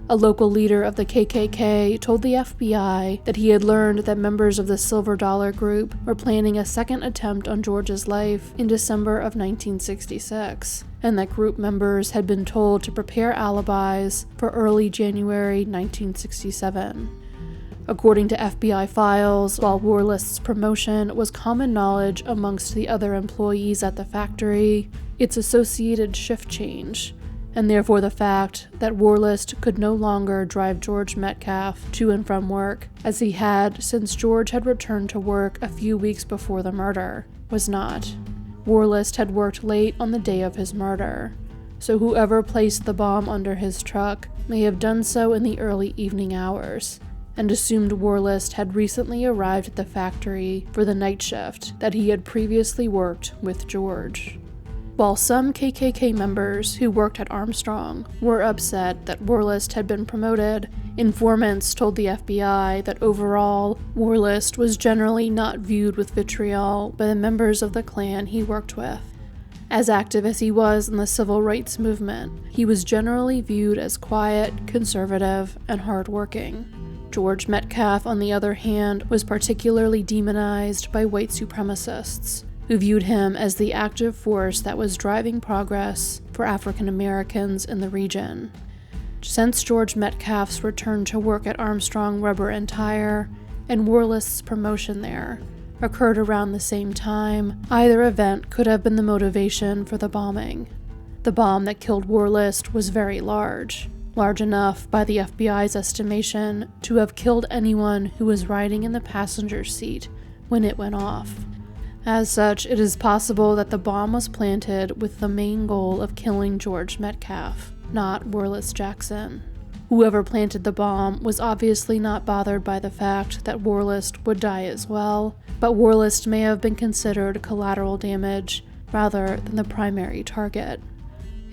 A local leader of the KKK told the FBI that he had learned that members of the Silver Dollar Group were planning a second attempt on George's life in December of 1966, and that group members had been told to prepare alibis for early January 1967. According to FBI files, while wharlest's promotion was common knowledge amongst the other employees at the factory, its associated shift change, and therefore the fact that wharlest could no longer drive George Metcalf to and from work, as he had since George had returned to work a few weeks before the murder, was not. Wharlest had worked late on the day of his murder, so whoever placed the bomb under his truck may have done so in the early evening hours, and assumed Wharlest had recently arrived at the factory for the night shift that he had previously worked with George. While some KKK members who worked at Armstrong were upset that Wharlest had been promoted, informants told the FBI that overall, Wharlest was generally not viewed with vitriol by the members of the Klan he worked with. As active as he was in the civil rights movement, he was generally viewed as quiet, conservative, and hardworking. George Metcalf, on the other hand, was particularly demonized by white supremacists, who viewed him as the active force that was driving progress for African Americans in the region. Since George Metcalf's return to work at Armstrong Rubber and Tire and Wharlest's promotion there occurred around the same time, either event could have been the motivation for the bombing. The bomb that killed Wharlest was very large enough by the FBI's estimation to have killed anyone who was riding in the passenger seat when it went off. As such, it is possible that the bomb was planted with the main goal of killing George Metcalf, not Wharlest Jackson. Whoever planted the bomb was obviously not bothered by the fact that Wharlest would die as well, but Wharlest may have been considered collateral damage rather than the primary target.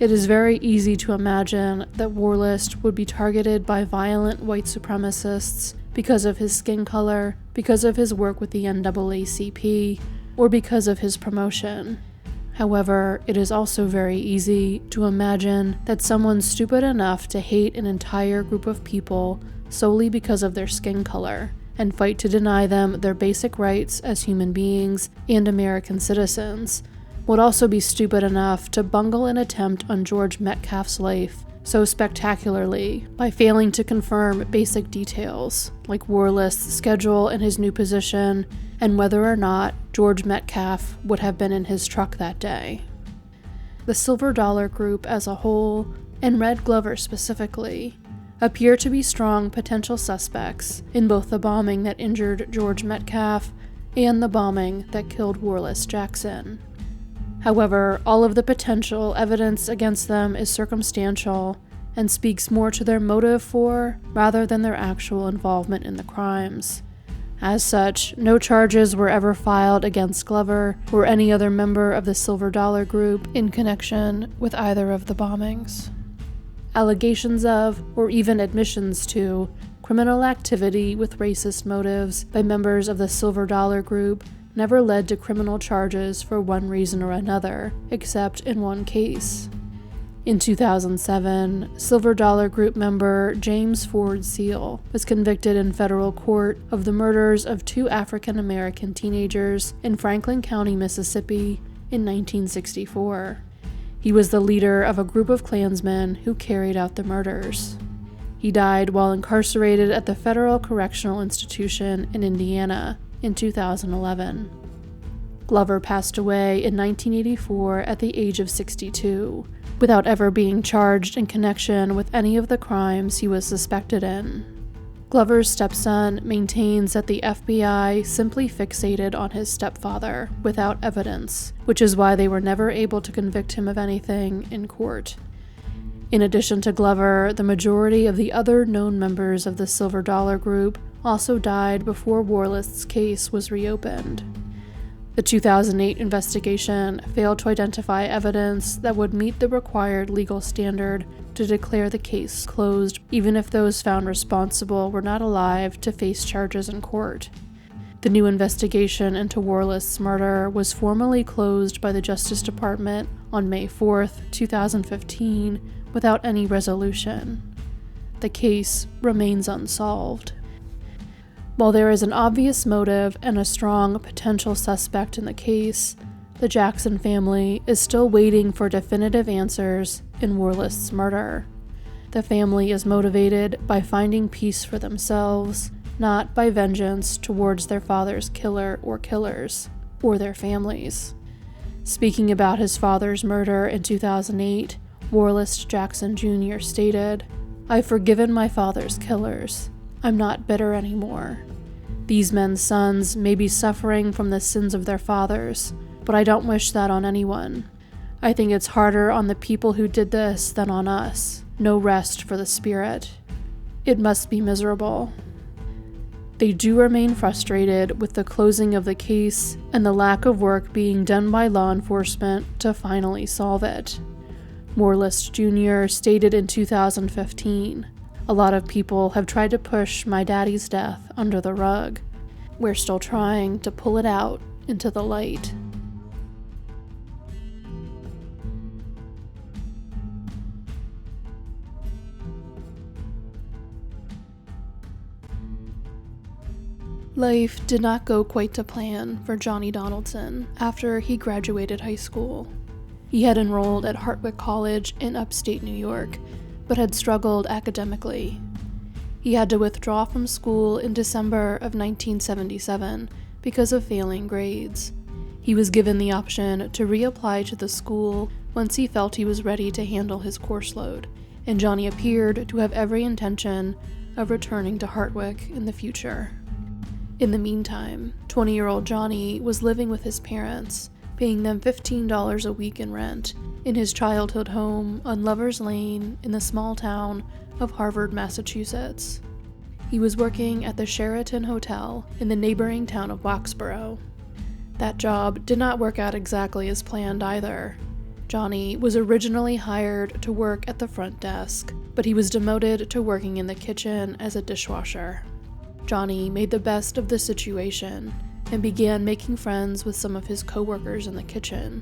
It is very easy to imagine that Wharlest would be targeted by violent white supremacists because of his skin color, because of his work with the NAACP, or because of his promotion. However, it is also very easy to imagine that someone stupid enough to hate an entire group of people solely because of their skin color, and fight to deny them their basic rights as human beings and American citizens, would also be stupid enough to bungle an attempt on George Metcalf's life so spectacularly by failing to confirm basic details, like Wharlest's schedule and his new position, and whether or not George Metcalf would have been in his truck that day. The Silver Dollar Group as a whole, and Red Glover specifically, appear to be strong potential suspects in both the bombing that injured George Metcalf and the bombing that killed Wharlest Jackson. However, all of the potential evidence against them is circumstantial and speaks more to their motive for rather than their actual involvement in the crimes. As such, no charges were ever filed against Glover or any other member of the Silver Dollar Group in connection with either of the bombings. Allegations of, or even admissions to, criminal activity with racist motives by members of the Silver Dollar Group never led to criminal charges for one reason or another, except in one case. In 2007, Silver Dollar Group member James Ford Seal was convicted in federal court of the murders of 2 African American teenagers in Franklin County, Mississippi in 1964. He was the leader of a group of Klansmen who carried out the murders. He died while incarcerated at the Federal Correctional Institution in Indiana in 2011. Glover passed away in 1984 at the age of 62, without ever being charged in connection with any of the crimes he was suspected in. Glover's stepson maintains that the FBI simply fixated on his stepfather without evidence, which is why they were never able to convict him of anything in court. In addition to Glover, the majority of the other known members of the Silver Dollar Group also died before Wharlest's case was reopened. The 2008 investigation failed to identify evidence that would meet the required legal standard to declare the case closed, even if those found responsible were not alive to face charges in court. The new investigation into Wharlest's murder was formally closed by the Justice Department on May 4, 2015, without any resolution. the case remains unsolved. While there is an obvious motive and a strong potential suspect in the case, the Jackson family is still waiting for definitive answers in wharlest's murder. The family is motivated by finding peace for themselves, not by vengeance towards their father's killer or killers, or their families. Speaking about his father's murder in 2008, wharlest Jackson Jr. stated, "I've forgiven my father's killers. I'm not bitter anymore. These men's sons may be suffering from the sins of their fathers, but I don't wish that on anyone. I think it's harder on the people who did this than on us. No rest for the spirit. It must be miserable." They do remain frustrated with the closing of the case and the lack of work being done by law enforcement to finally solve it. wharlest Jr. stated in 2015, "A lot of people have tried to push my daddy's death under the rug. We're still trying to pull it out into the light." Life did not go quite to plan for Johnny Donaldson after he graduated high school. He had enrolled at Hartwick College in upstate New York, but had struggled academically. He had to withdraw from school in December of 1977 because of failing grades. He was given the option to reapply to the school once he felt he was ready to handle his course load, and Johnny appeared to have every intention of returning to Hartwick in the future. In the meantime, 20-year-old Johnny was living with his parents, paying them $15 a week in rent in his childhood home on Lover's Lane in the small town of Harvard, Massachusetts. He was working at the Sheraton Hotel in the neighboring town of Boxborough. That job did not work out exactly as planned either. Johnny was originally hired to work at the front desk, but he was demoted to working in the kitchen as a dishwasher. Johnny made the best of the situation and began making friends with some of his co-workers in the kitchen.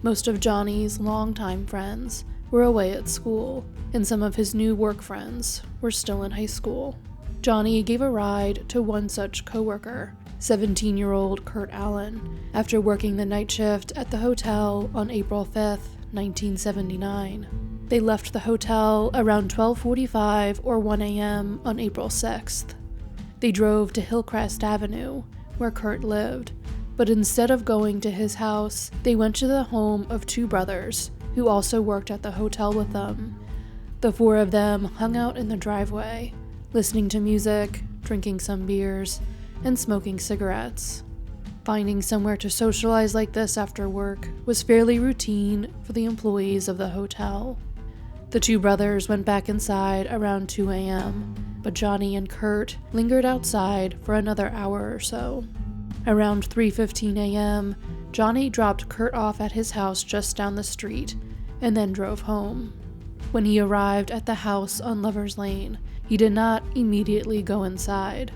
Most of Johnny's longtime friends were away at school, and some of his new work friends were still in high school. Johnny gave a ride to one such co-worker, 17-year-old Kurt Allen, after working the night shift at the hotel on April 5th, 1979. They left the hotel around 12:45 or 1 a.m. on April 6th. They drove to Hillcrest Avenue, where Kurt lived, but instead of going to his house, they went to the home of two brothers who also worked at the hotel with them. The four of them hung out in the driveway, listening to music, drinking some beers, and smoking cigarettes. Finding somewhere to socialize like this after work was fairly routine for the employees of the hotel. The two brothers went back inside around 2 a.m., but Johnny and Kurt lingered outside for another hour or so. Around 3:15 a.m., Johnny dropped Kurt off at his house just down the street and then drove home. When he arrived at the house on Lover's Lane, he did not immediately go inside.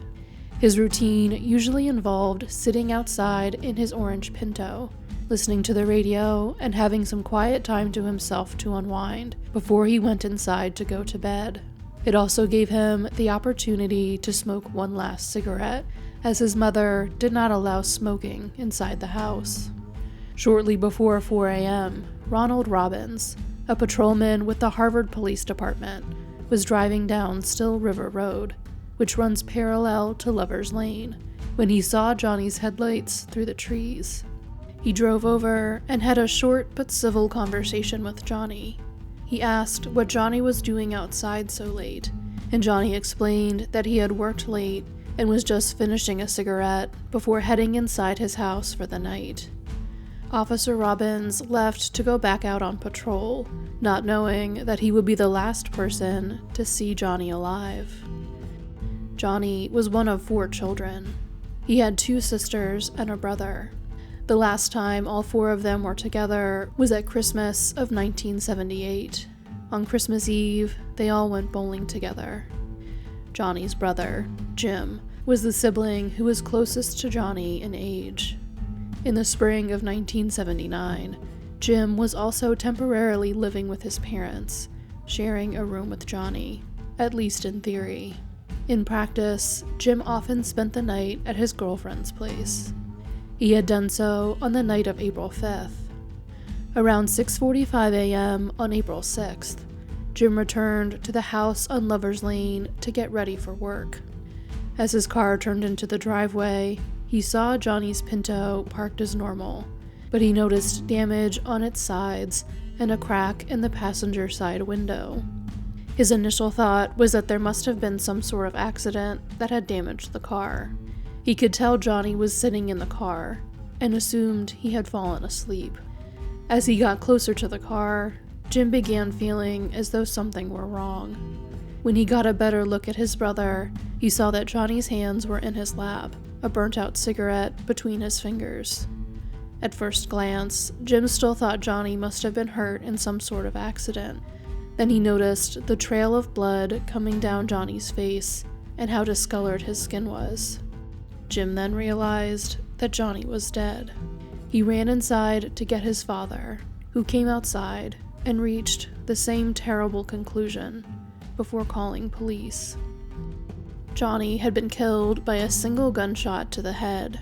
His routine usually involved sitting outside in his orange Pinto, listening to the radio and having some quiet time to himself to unwind before he went inside to go to bed. It also gave him the opportunity to smoke one last cigarette, as his mother did not allow smoking inside the house. Shortly before 4 a.m., Ronald Robbins, a patrolman with the Harvard Police Department, was driving down Still River Road, which runs parallel to Lover's Lane, when he saw Johnny's headlights through the trees. He drove over and had a short but civil conversation with Johnny. He asked what Johnny was doing outside so late, and Johnny explained that he had worked late and was just finishing a cigarette before heading inside his house for the night. Officer Robbins left to go back out on patrol, not knowing that he would be the last person to see Johnny alive. Johnny was one of 4 children. He had 2 sisters and a brother. The last time all 4 of them were together was at Christmas of 1978. On Christmas Eve, they all went bowling together. Johnny's brother, Jim, was the sibling who was closest to Johnny in age. In the spring of 1979, Jim was also temporarily living with his parents, sharing a room with Johnny. at least in theory. In practice, Jim often spent the night at his girlfriend's place. He had done so on the night of April 5th. Around 6:45 a.m. on April 6th, Jim returned to the house on Lover's Lane to get ready for work. As his car turned into the driveway, he saw Johnny's Pinto parked as normal, but he noticed damage on its sides and a crack in the passenger side window. His initial thought was that there must have been some sort of accident that had damaged the car. He could tell Johnny was sitting in the car and assumed he had fallen asleep. As he got closer to the car, Jim began feeling as though something were wrong. When he got a better look at his brother, he saw that Johnny's hands were in his lap, a burnt-out cigarette between his fingers. At first glance, Jim still thought Johnny must have been hurt in some sort of accident. Then he noticed the trail of blood coming down Johnny's face and how discolored his skin was. Jim then realized that Johnny was dead. He ran inside to get his father, who came outside and reached the same terrible conclusion before calling police. Johnny had been killed by a single gunshot to the head.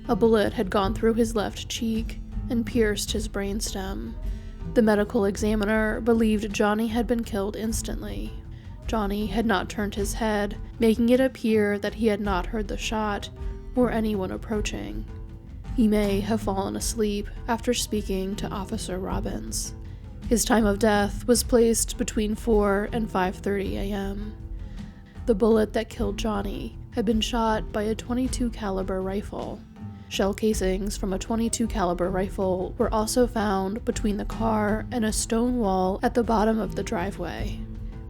A bullet had gone through his left cheek and pierced his brainstem. The medical examiner believed Johnny had been killed instantly. Johnny had not turned his head, making it appear that he had not heard the shot or anyone approaching. He may have fallen asleep after speaking to Officer Robbins. His time of death was placed between 4 and 5:30 a.m. The bullet that killed Johnny had been shot by a .22 caliber rifle. Shell casings from a .22 caliber rifle were also found between the car and a stone wall at the bottom of the driveway.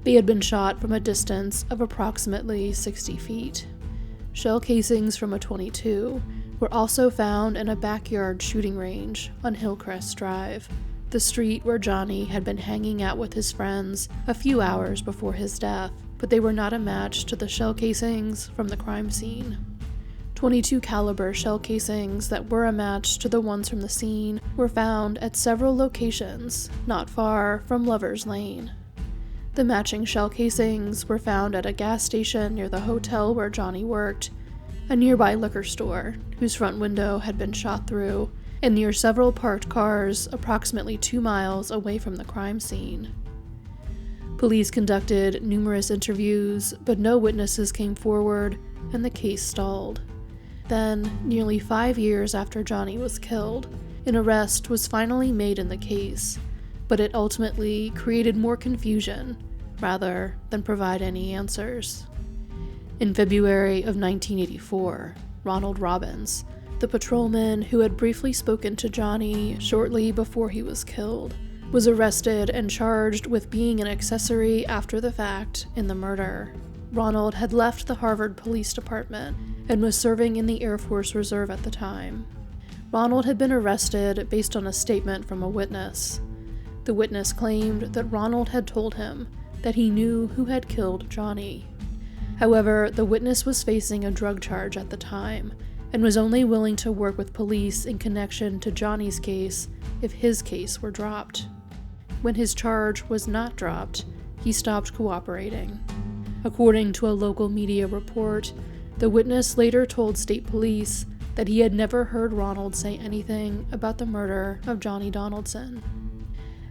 They had been shot from a distance of approximately 60 feet. Shell casings from a .22 were also found in a backyard shooting range on Hillcrest Drive, the street where Johnny had been hanging out with his friends a few hours before his death, but they were not a match to the shell casings from the crime scene. .22 caliber shell casings that were a match to the ones from the scene were found at several locations not far from Lover's Lane. The matching shell casings were found at a gas station near the hotel where Johnny worked, a nearby liquor store whose front window had been shot through, and near several parked cars approximately 2 miles away from the crime scene. Police conducted numerous interviews, but no witnesses came forward, and the case stalled. Then, nearly 5 years after Johnny was killed, an arrest was finally made in the case, but it ultimately created more confusion rather than provide any answers. In February of 1984, Ronald Robbins, the patrolman who had briefly spoken to Johnny shortly before he was killed, was arrested and charged with being an accessory after the fact in the murder. Ronald had left the Harvard Police Department and was serving in the Air Force Reserve at the time. Ronald had been arrested based on a statement from a witness. The witness claimed that Ronald had told him that he knew who had killed Johnny. However, the witness was facing a drug charge at the time and was only willing to work with police in connection to Johnny's case if his case were dropped. When his charge was not dropped, he stopped cooperating. According to a local media report, the witness later told state police that he had never heard Ronald say anything about the murder of Johnny Donaldson.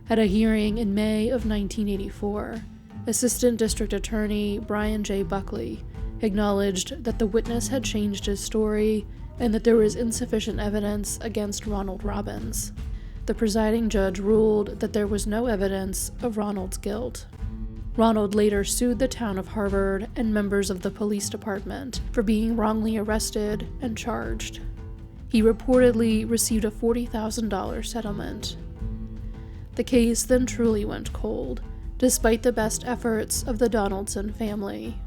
At a hearing in May of 1984, Assistant District Attorney Brian J. Buckley acknowledged that the witness had changed his story and that there was insufficient evidence against Ronald Robbins. The presiding judge ruled that there was no evidence of Ronald's guilt. Ronald later sued the town of Harvard and members of the police department for being wrongly arrested and charged. He reportedly received a $40,000 settlement. The case then truly went cold, despite the best efforts of the Donaldson family.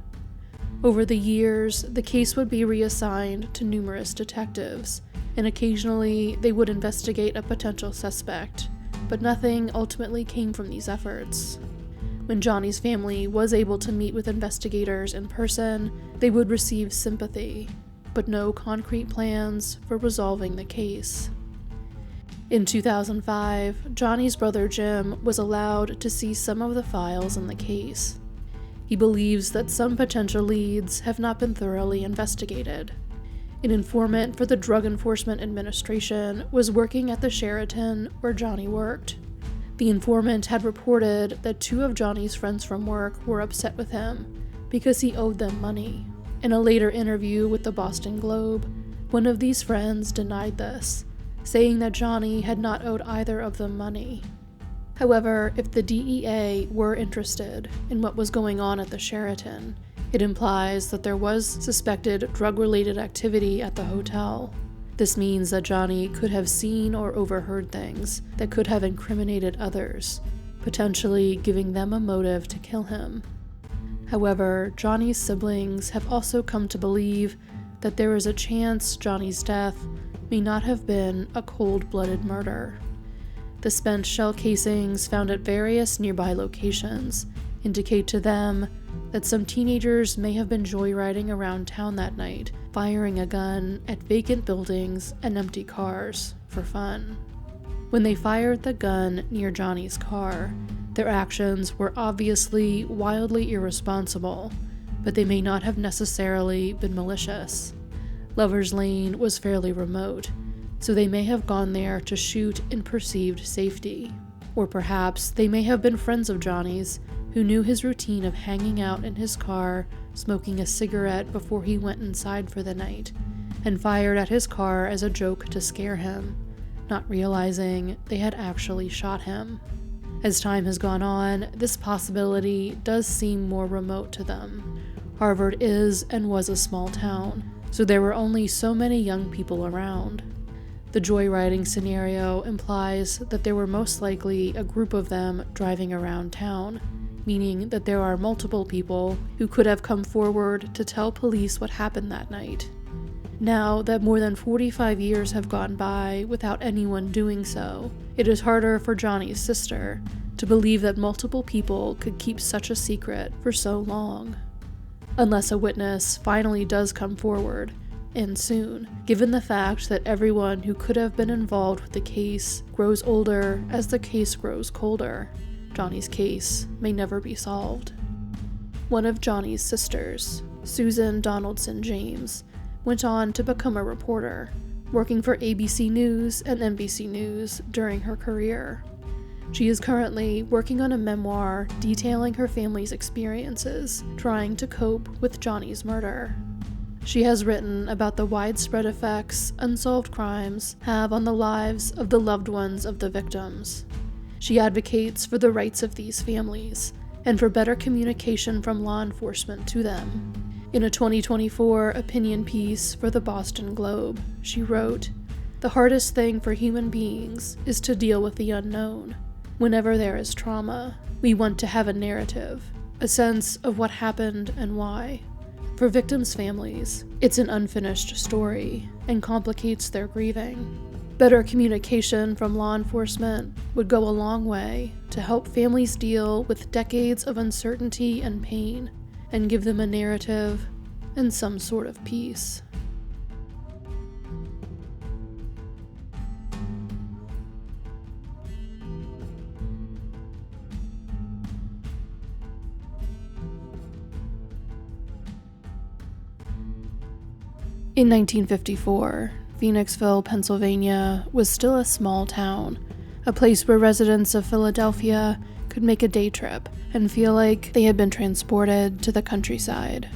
Over the years, the case would be reassigned to numerous detectives, and occasionally they would investigate a potential suspect, but nothing ultimately came from these efforts. When Johnny's family was able to meet with investigators in person, they would receive sympathy, but no concrete plans for resolving the case. In 2005, Johnny's brother Jim was allowed to see some of the files in the case. He believes that some potential leads have not been thoroughly investigated. An informant for the Drug Enforcement Administration was working at the Sheraton where Johnny worked. The informant had reported that 2 of Johnny's friends from work were upset with him because he owed them money. In a later interview with the Boston Globe, one of these friends denied this, saying that Johnny had not owed either of them money. However, if the DEA were interested in what was going on at the Sheraton, it implies that there was suspected drug-related activity at the hotel. This means that Johnny could have seen or overheard things that could have incriminated others, potentially giving them a motive to kill him. However, Johnny's siblings have also come to believe that there is a chance Johnny's death may not have been a cold-blooded murder. The spent shell casings found at various nearby locations indicate to them that some teenagers may have been joyriding around town that night, firing a gun at vacant buildings and empty cars for fun. When they fired the gun near Johnny's car, their actions were obviously wildly irresponsible, but they may not have necessarily been malicious. Lover's Lane was fairly remote, so they may have gone there to shoot in perceived safety. Or perhaps they may have been friends of Johnny's who knew his routine of hanging out in his car, smoking a cigarette before he went inside for the night, and fired at his car as a joke to scare him, not realizing they had actually shot him. As time has gone on, this possibility does seem more remote to them. Harvard is and was a small town, so there were only so many young people around. The joyriding scenario implies that there were most likely a group of them driving around town, meaning that there are multiple people who could have come forward to tell police what happened that night. Now that more than 45 years have gone by without anyone doing so, it is harder for Johnny's sister to believe that multiple people could keep such a secret for so long. Unless a witness finally does come forward, and soon, given the fact that everyone who could have been involved with the case grows older as the case grows colder, Johnny's case may never be solved. One of Johnny's sisters, Susan Donaldson James, went on to become a reporter, working for ABC News and NBC News during her career. She is currently working on a memoir detailing her family's experiences trying to cope with Johnny's murder. She has written about the widespread effects unsolved crimes have on the lives of the loved ones of the victims. She advocates for the rights of these families and for better communication from law enforcement to them. In a 2024 opinion piece for the Boston Globe, she wrote, "The hardest thing for human beings is to deal with the unknown. Whenever there is trauma, we want to have a narrative, a sense of what happened and why. For victims' families, it's an unfinished story and complicates their grieving. Better communication from law enforcement would go a long way to help families deal with decades of uncertainty and pain and give them a narrative and some sort of peace." In 1954, Phoenixville, Pennsylvania was still a small town, a place where residents of Philadelphia could make a day trip and feel like they had been transported to the countryside.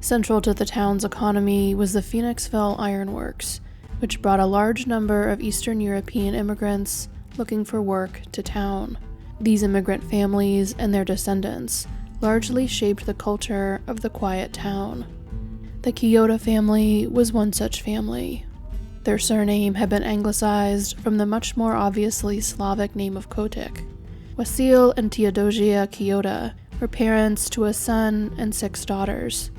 Central to the town's economy was the Phoenixville Iron Works, which brought a large number of Eastern European immigrants looking for work to town. These immigrant families and their descendants largely shaped the culture of the quiet town. The Keota family was one such family. Their surname had been anglicized from the much more obviously Slavic name of Kotik. Wasil and Teodosia Keota were parents to a son and 6 daughters.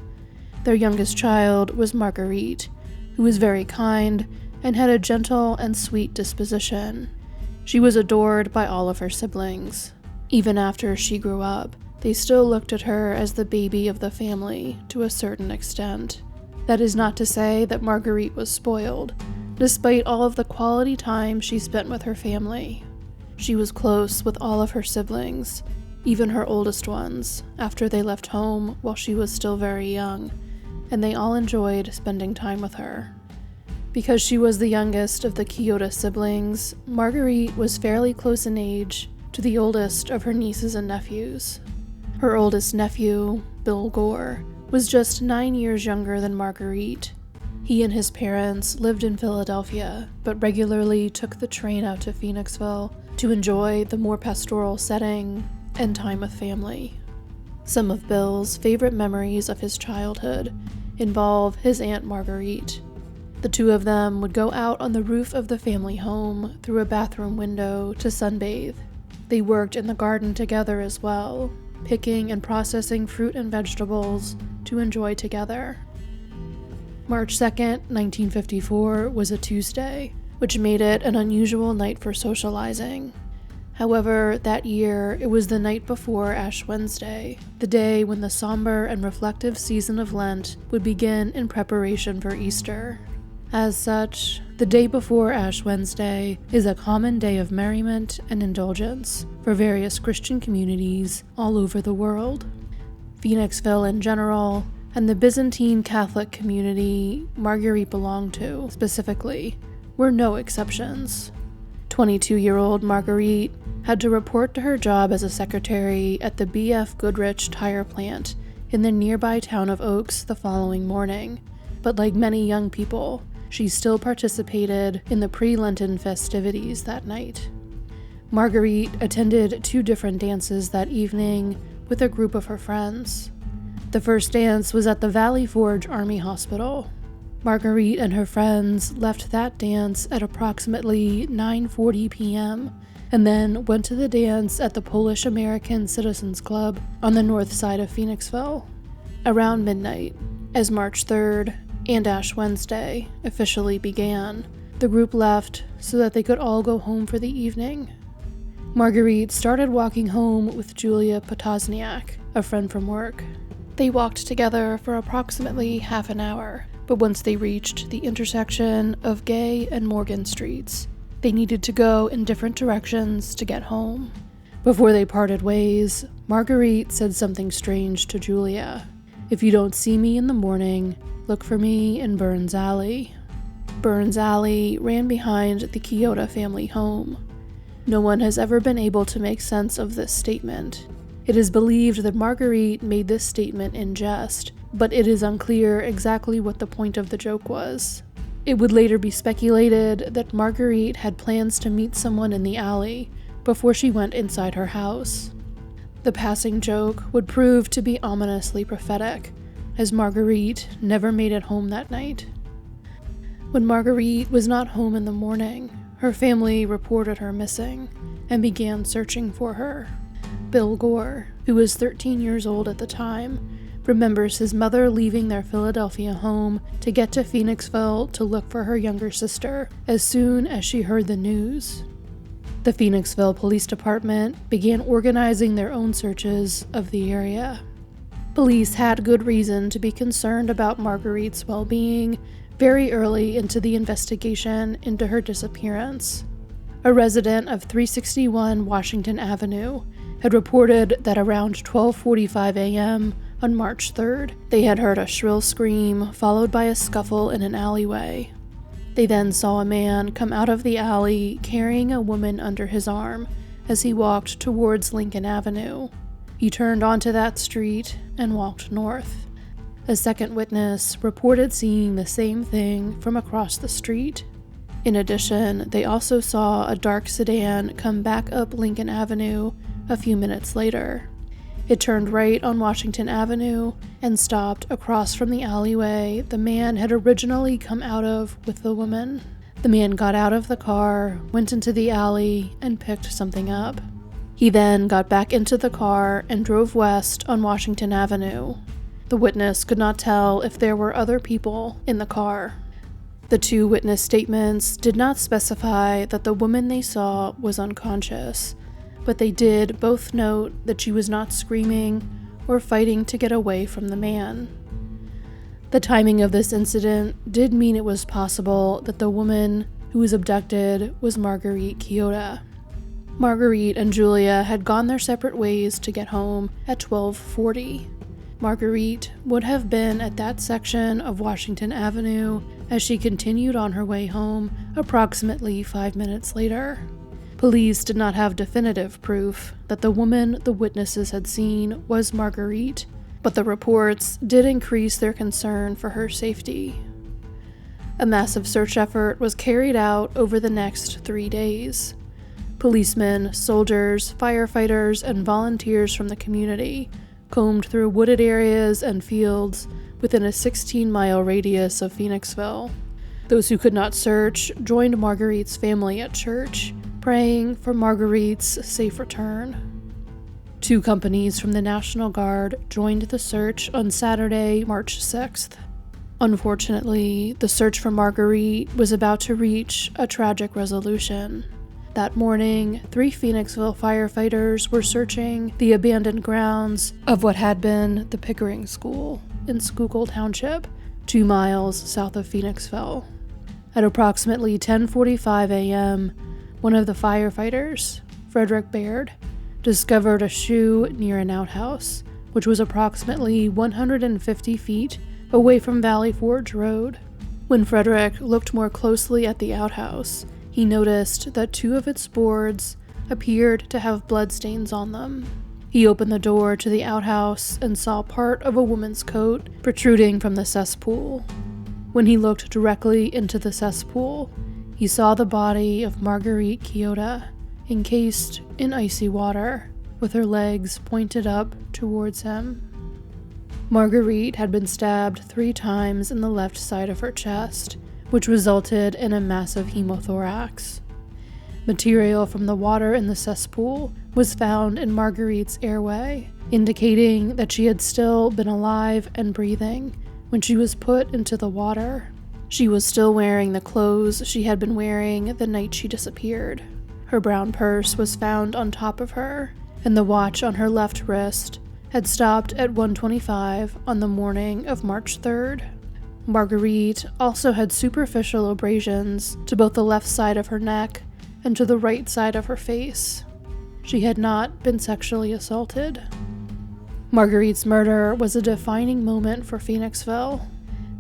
Their youngest child was Marguerite, who was very kind and had a gentle and sweet disposition. She was adored by all of her siblings. Even after she grew up, they still looked at her as the baby of the family to a certain extent. That is not to say that Marguerite was spoiled, despite all of the quality time she spent with her family. She was close with all of her siblings, even her oldest ones, after they left home while she was still very young, and they all enjoyed spending time with her. Because she was the youngest of the Keota siblings, Marguerite was fairly close in age to the oldest of her nieces and nephews. Her oldest nephew, Bill Gore, was just 9 years younger than Marguerite. He and his parents lived in Philadelphia, but regularly took the train out to Phoenixville to enjoy the more pastoral setting and time with family. Some of Bill's favorite memories of his childhood involve his Aunt Marguerite. The two of them would go out on the roof of the family home through a bathroom window to sunbathe. They worked in the garden together as well, picking and processing fruit and vegetables to enjoy together. March 2nd, 1954 was a Tuesday, which made it an unusual night for socializing. However, that year, it was the night before Ash Wednesday, the day when the somber and reflective season of Lent would begin in preparation for Easter. As such, the day before Ash Wednesday is a common day of merriment and indulgence for various Christian communities all over the world. Phoenixville in general, and the Byzantine Catholic community Marguerite belonged to, specifically, were no exceptions. 22-year-old Marguerite had to report to her job as a secretary at the B.F. Goodrich tire plant in the nearby town of Oaks the following morning, but like many young people, she still participated in the pre-Lenten festivities that night. Marguerite attended 2 different dances that evening with a group of her friends. The first dance was at the Valley Forge Army Hospital. Marguerite and her friends left that dance at approximately 9:40 p.m. and then went to the dance at the Polish American Citizens Club on the north side of Phoenixville. Around midnight, as March 3rd and Ash Wednesday officially began, the group left so that they could all go home for the evening. Marguerite started walking home with Julia Potosniak, a friend from work. They walked together for approximately half an hour, but once they reached the intersection of Gay and Morgan Streets, they needed to go in different directions to get home. Before they parted ways, Marguerite said something strange to Julia. "If you don't see me in the morning, look for me in Burns Alley." Burns Alley ran behind the Keota family home. No one has ever been able to make sense of this statement. It is believed that Marguerite made this statement in jest, but it is unclear exactly what the point of the joke was. It would later be speculated that Marguerite had plans to meet someone in the alley before she went inside her house. The passing joke would prove to be ominously prophetic, as Marguerite never made it home that night. When Marguerite was not home in the morning, her family reported her missing and began searching for her. Bill Gore, who was 13 years old at the time, remembers his mother leaving their Philadelphia home to get to Phoenixville to look for her younger sister as soon as she heard the news. The Phoenixville Police Department began organizing their own searches of the area. Police had good reason to be concerned about Marguerite's well-being very early into the investigation into her disappearance. A resident of 361 Washington Avenue had reported that around 12:45 a.m. on March 3rd, they had heard a shrill scream followed by a scuffle in an alleyway. They then saw a man come out of the alley carrying a woman under his arm as he walked towards Lincoln Avenue. He turned onto that street and walked north. A second witness reported seeing the same thing from across the street. In addition, they also saw a dark sedan come back up Lincoln Avenue a few minutes later. It turned right on Washington Avenue and stopped across from the alleyway the man had originally come out of with the woman. The man got out of the car, went into the alley, and picked something up. He then got back into the car and drove west on Washington Avenue. The witness could not tell if there were other people in the car. The 2 witness statements did not specify that the woman they saw was unconscious, but they did both note that she was not screaming or fighting to get away from the man. The timing of this incident did mean it was possible that the woman who was abducted was Marguerite Keota. Marguerite and Julia had gone their separate ways to get home at 12:40. Marguerite would have been at that section of Washington Avenue as she continued on her way home approximately 5 minutes later. Police did not have definitive proof that the woman the witnesses had seen was Marguerite, but the reports did increase their concern for her safety. A massive search effort was carried out over the next 3 days. Policemen, soldiers, firefighters, and volunteers from the community combed through wooded areas and fields within a 16-mile radius of Phoenixville. Those who could not search joined Marguerite's family at church, praying for Marguerite's safe return. 2 companies from the National Guard joined the search on Saturday, March 6th. Unfortunately, the search for Marguerite was about to reach a tragic resolution. That morning, 3 Phoenixville firefighters were searching the abandoned grounds of what had been the Pickering School in Schuylkill Township, 2 miles south of Phoenixville. At approximately 10:45 a.m., one of the firefighters, Frederick Baird, discovered a shoe near an outhouse, which was approximately 150 feet away from Valley Forge Road. When Frederick looked more closely at the outhouse, he noticed that 2 of its boards appeared to have bloodstains on them. He opened the door to the outhouse and saw part of a woman's coat protruding from the cesspool. When he looked directly into the cesspool, he saw the body of Marguerite Keota, encased in icy water, with her legs pointed up towards him. Marguerite had been stabbed 3 times in the left side of her chest, which resulted in a massive hemothorax. Material from the water in the cesspool was found in Marguerite's airway, indicating that she had still been alive and breathing when she was put into the water. She was still wearing the clothes she had been wearing the night she disappeared. Her brown purse was found on top of her, and the watch on her left wrist had stopped at 1:25 on the morning of March 3rd. Marguerite also had superficial abrasions to both the left side of her neck and to the right side of her face. She had not been sexually assaulted. Marguerite's murder was a defining moment for Phoenixville.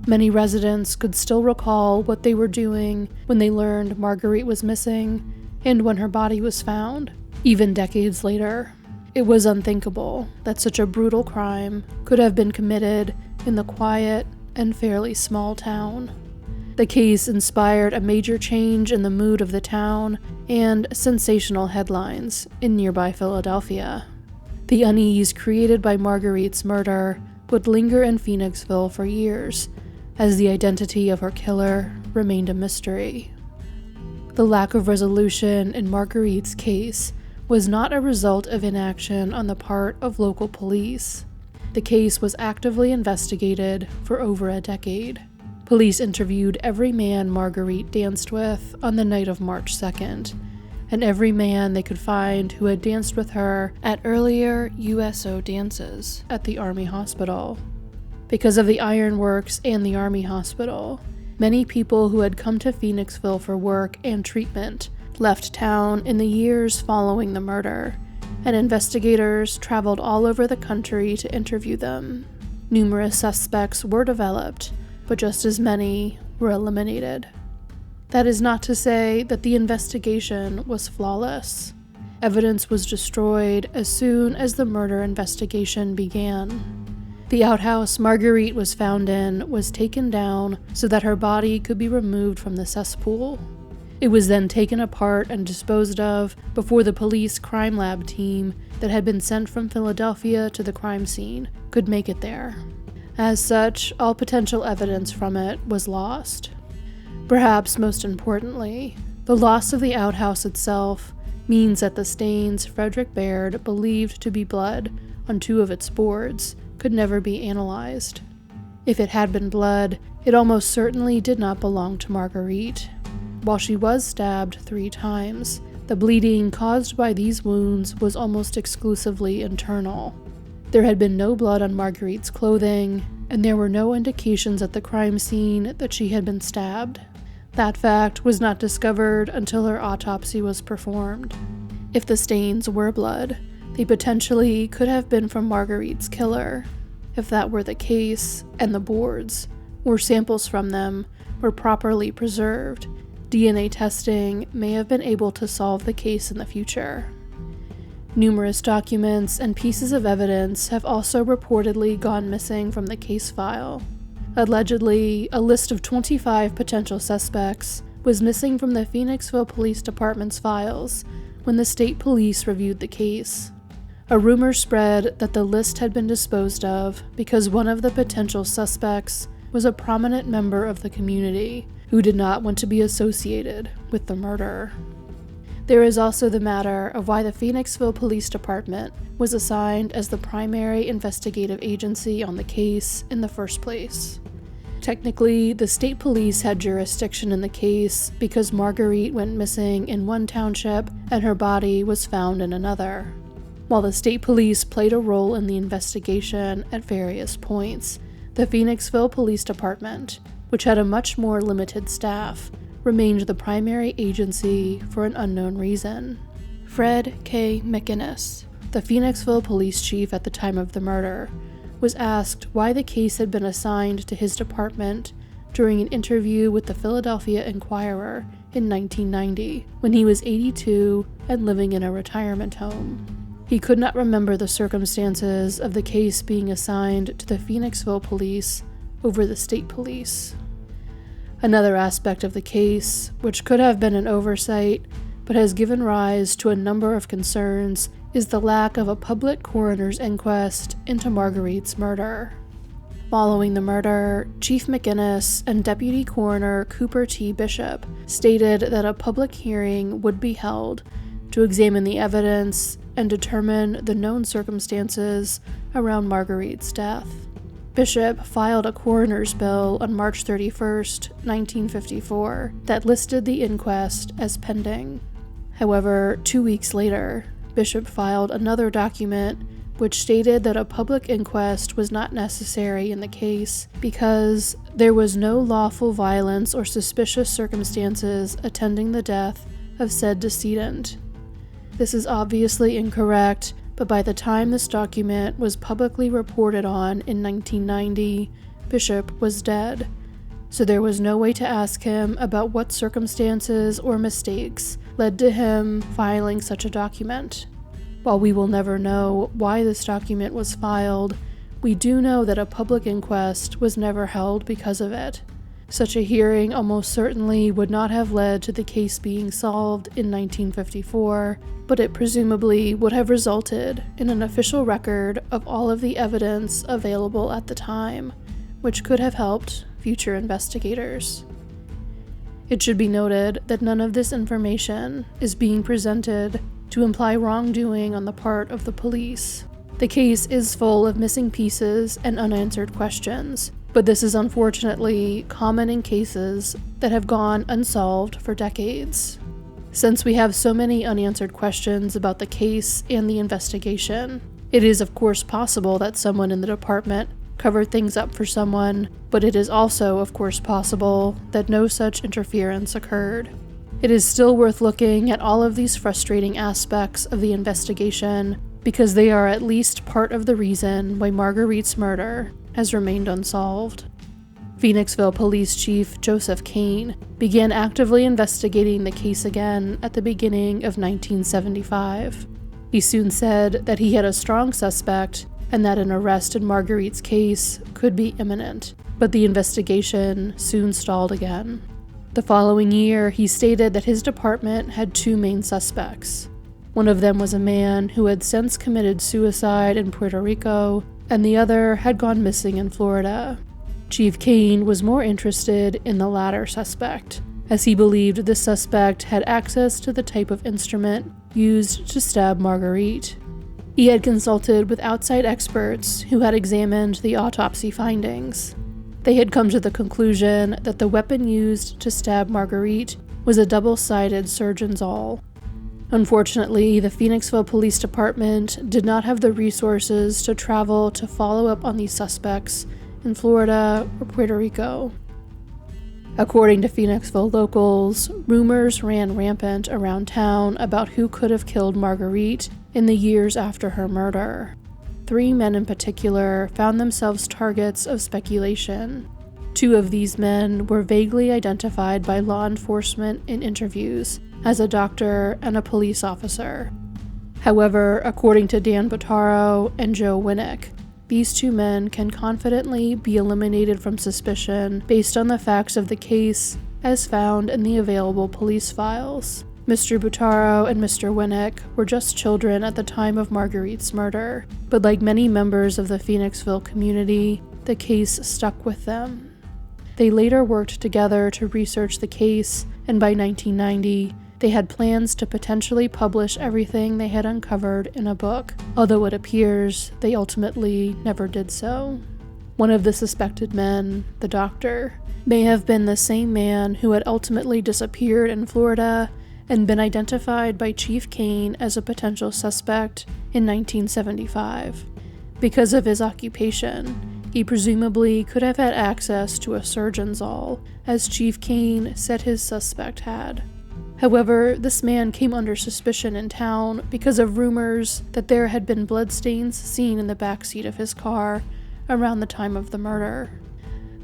Many residents could still recall what they were doing when they learned Marguerite was missing and when her body was found, even decades later. It was unthinkable that such a brutal crime could have been committed in the quiet and fairly small town. The case inspired a major change in the mood of the town and sensational headlines in nearby Philadelphia. The unease created by Marguerite's murder would linger in Phoenixville for years, as the identity of her killer remained a mystery. The lack of resolution in Marguerite's case was not a result of inaction on the part of local police. The case was actively investigated for over a decade. Police interviewed every man Marguerite danced with on the night of March 2nd, and every man they could find who had danced with her at earlier USO dances at the Army Hospital. Because of the ironworks and the Army Hospital, many people who had come to Phoenixville for work and treatment left town in the years following the murder, and investigators traveled all over the country to interview them. Numerous suspects were developed, but just as many were eliminated. That is not to say that the investigation was flawless. Evidence was destroyed as soon as the murder investigation began. The outhouse Marguerite was found in was taken down so that her body could be removed from the cesspool. It was then taken apart and disposed of before the police crime lab team that had been sent from Philadelphia to the crime scene could make it there. As such, all potential evidence from it was lost. Perhaps most importantly, the loss of the outhouse itself means that the stains Frederick Baird believed to be blood on 2 of its boards could never be analyzed. If it had been blood, it almost certainly did not belong to Marguerite. While she was stabbed 3 times, the bleeding caused by these wounds was almost exclusively internal. There had been no blood on Marguerite's clothing, and there were no indications at the crime scene that she had been stabbed. That fact was not discovered until her autopsy was performed. If the stains were blood, they potentially could have been from Marguerite's killer. If that were the case, and the boards, or samples from them, were properly preserved, DNA testing may have been able to solve the case in the future. Numerous documents and pieces of evidence have also reportedly gone missing from the case file. Allegedly, a list of 25 potential suspects was missing from the Phoenixville Police Department's files when the state police reviewed the case. A rumor spread that the list had been disposed of because one of the potential suspects was a prominent member of the community who did not want to be associated with the murder. There is also the matter of why the Phoenixville Police Department was assigned as the primary investigative agency on the case in the first place. Technically, the state police had jurisdiction in the case because Marguerite went missing in one township and her body was found in another. While the state police played a role in the investigation at various points, the Phoenixville Police Department, which had a much more limited staff, remained the primary agency for an unknown reason. Fred K. McInnes, the Phoenixville police chief at the time of the murder, was asked why the case had been assigned to his department during an interview with the Philadelphia Inquirer in 1990, when he was 82 and living in a retirement home. He could not remember the circumstances of the case being assigned to the Phoenixville police over the state police. Another aspect of the case, which could have been an oversight, but has given rise to a number of concerns, is the lack of a public coroner's inquest into Marguerite's murder. Following the murder, Chief McInnes and Deputy Coroner Cooper T. Bishop stated that a public hearing would be held to examine the evidence and determine the known circumstances around Marguerite's death. Bishop filed a coroner's bill on March 31, 1954, that listed the inquest as pending. However, 2 weeks later, Bishop filed another document which stated that a public inquest was not necessary in the case because there was no lawful violence or suspicious circumstances attending the death of said decedent. This is obviously incorrect, but by the time this document was publicly reported on in 1990, Bishop was dead, so there was no way to ask him about what circumstances or mistakes led to him filing such a document. While we will never know why this document was filed, we do know that a public inquest was never held because of it. Such a hearing almost certainly would not have led to the case being solved in 1954, but it presumably would have resulted in an official record of all of the evidence available at the time, which could have helped future investigators. It should be noted that none of this information is being presented to imply wrongdoing on the part of the police. The case is full of missing pieces and unanswered questions, but this is unfortunately common in cases that have gone unsolved for decades. Since we have so many unanswered questions about the case and the investigation, it is of course possible that someone in the department covered things up for someone, but it is also of course possible that no such interference occurred. It is still worth looking at all of these frustrating aspects of the investigation because they are at least part of the reason why Marguerite's murder has remained unsolved. Phoenixville Police Chief Joseph Kane began actively investigating the case again at the beginning of 1975. He soon said that he had a strong suspect and that an arrest in Marguerite's case could be imminent, but the investigation soon stalled again. The following year, he stated that his department had two main suspects. One of them was a man who had since committed suicide in Puerto Rico, and the other had gone missing in Florida. Chief Kane was more interested in the latter suspect, as he believed the suspect had access to the type of instrument used to stab Marguerite. He had consulted with outside experts who had examined the autopsy findings. They had come to the conclusion that the weapon used to stab Marguerite was a double-sided surgeon's awl. Unfortunately, the Phoenixville Police Department did not have the resources to travel to follow up on these suspects in Florida or Puerto Rico. According to Phoenixville locals, rumors ran rampant around town about who could have killed Marguerite in the years after her murder. 3 men in particular found themselves targets of speculation. 2 of these men were vaguely identified by law enforcement in interviews as a doctor and a police officer. However, according to Dan Bottaro and Joe Winnick, these 2 men can confidently be eliminated from suspicion based on the facts of the case as found in the available police files. Mr. Bottaro and Mr. Winnick were just children at the time of Marguerite's murder, but like many members of the Phoenixville community, the case stuck with them. They later worked together to research the case, and by 1990, they had plans to potentially publish everything they had uncovered in a book, although it appears they ultimately never did so. One of the suspected men, the doctor, may have been the same man who had ultimately disappeared in Florida and been identified by Chief Kane as a potential suspect in 1975. Because of his occupation, he presumably could have had access to a surgeon's awl, as Chief Kane said his suspect had. However, this man came under suspicion in town because of rumors that there had been bloodstains seen in the backseat of his car around the time of the murder.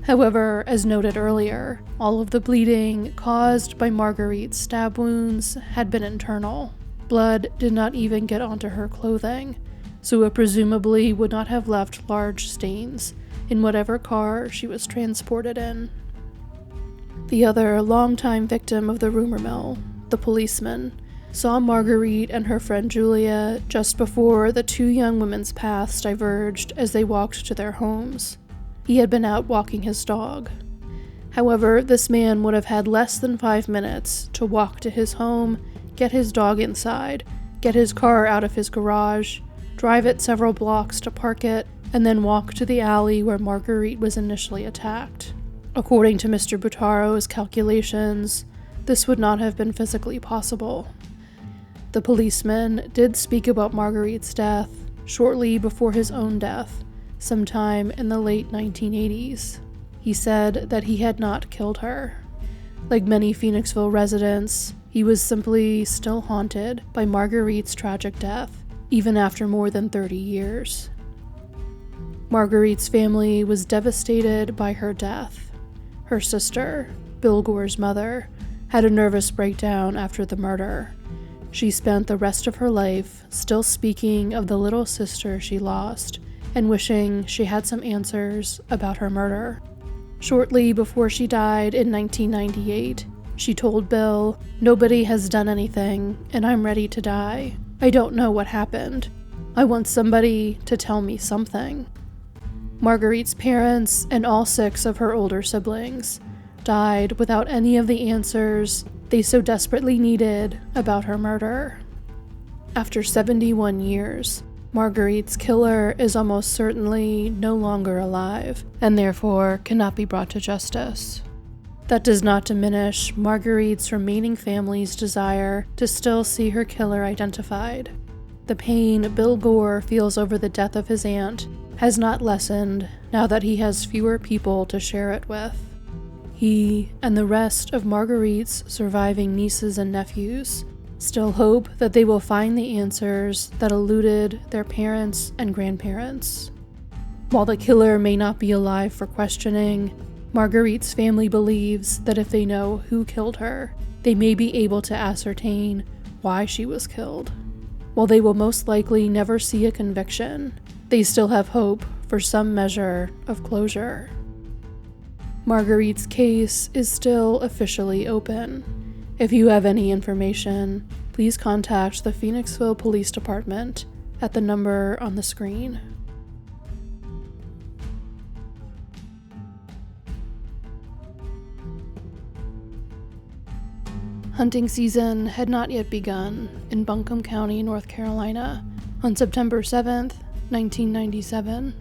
However, as noted earlier, all of the bleeding caused by Marguerite's stab wounds had been internal. Blood did not even get onto her clothing, so it presumably would not have left large stains in whatever car she was transported in. The other longtime victim of the rumor mill, the policeman, saw Marguerite and her friend Julia just before the 2 young women's paths diverged as they walked to their homes. He had been out walking his dog. However, this man would have had less than 5 minutes to walk to his home, get his dog inside, get his car out of his garage, drive it several blocks to park it, and then walk to the alley where Marguerite was initially attacked. According to Mr. Bottaro's calculations, this would not have been physically possible. The policeman did speak about Marguerite's death shortly before his own death, sometime in the late 1980s. He said that he had not killed her. Like many Phoenixville residents, he was simply still haunted by Marguerite's tragic death, even after more than 30 years. Marguerite's family was devastated by her death. Her sister, Bill Gore's mother, had a nervous breakdown after the murder. She spent the rest of her life still speaking of the little sister she lost and wishing she had some answers about her murder. Shortly before she died in 1998, she told Bill, "Nobody has done anything, and I'm ready to die. I don't know what happened. I want somebody to tell me something." Marguerite's parents and all 6 of her older siblings died without any of the answers they so desperately needed about her murder. After 71 years, Marguerite's killer is almost certainly no longer alive, and therefore cannot be brought to justice. That does not diminish Marguerite's remaining family's desire to still see her killer identified. The pain Bill Gore feels over the death of his aunt has not lessened now that he has fewer people to share it with. He and the rest of Marguerite's surviving nieces and nephews still hope that they will find the answers that eluded their parents and grandparents. While the killer may not be alive for questioning, Marguerite's family believes that if they know who killed her, they may be able to ascertain why she was killed. While they will most likely never see a conviction, they still have hope for some measure of closure. Marguerite's case is still officially open. If you have any information, please contact the Phoenixville Police Department at the number on the screen. Hunting season had not yet begun in Buncombe County, North Carolina, on September 7th, 1997.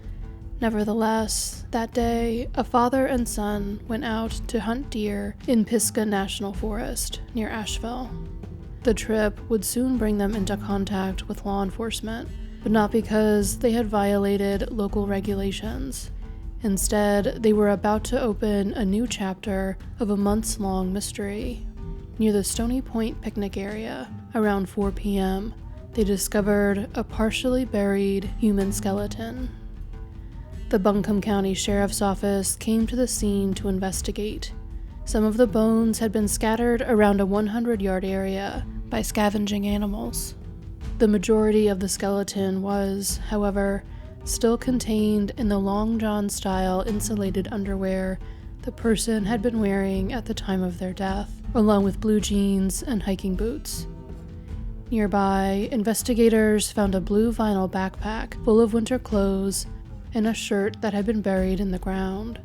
Nevertheless, that day, a father and son went out to hunt deer in Pisgah National Forest near Asheville. The trip would soon bring them into contact with law enforcement, but not because they had violated local regulations. Instead, they were about to open a new chapter of a months-long mystery. Near the Stony Point picnic area, around 4 p.m., they discovered a partially buried human skeleton. The Buncombe County Sheriff's Office came to the scene to investigate. Some of the bones had been scattered around a 100-yard area by scavenging animals. The majority of the skeleton was, however, still contained in the Long John-style insulated underwear the person had been wearing at the time of their death, along with blue jeans and hiking boots. Nearby, investigators found a blue vinyl backpack full of winter clothes and a shirt that had been buried in the ground.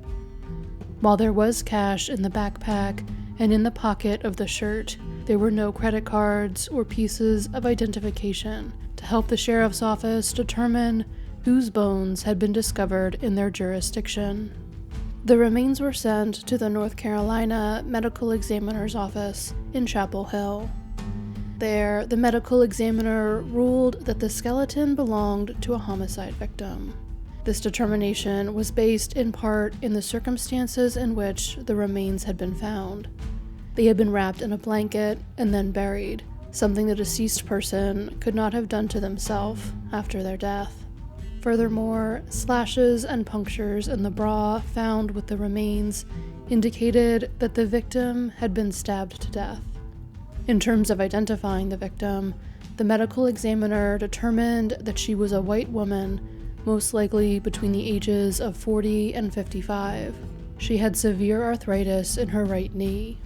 While there was cash in the backpack and in the pocket of the shirt, there were no credit cards or pieces of identification to help the sheriff's office determine whose bones had been discovered in their jurisdiction. The remains were sent to the North Carolina Medical Examiner's Office in Chapel Hill. There, the medical examiner ruled that the skeleton belonged to a homicide victim. This determination was based in part in the circumstances in which the remains had been found. They had been wrapped in a blanket and then buried, something the deceased person could not have done to themselves after their death. Furthermore, slashes and punctures in the bra found with the remains indicated that the victim had been stabbed to death. In terms of identifying the victim, the medical examiner determined that she was a white woman, most likely between the ages of 40 and 55. She had severe arthritis in her right knee.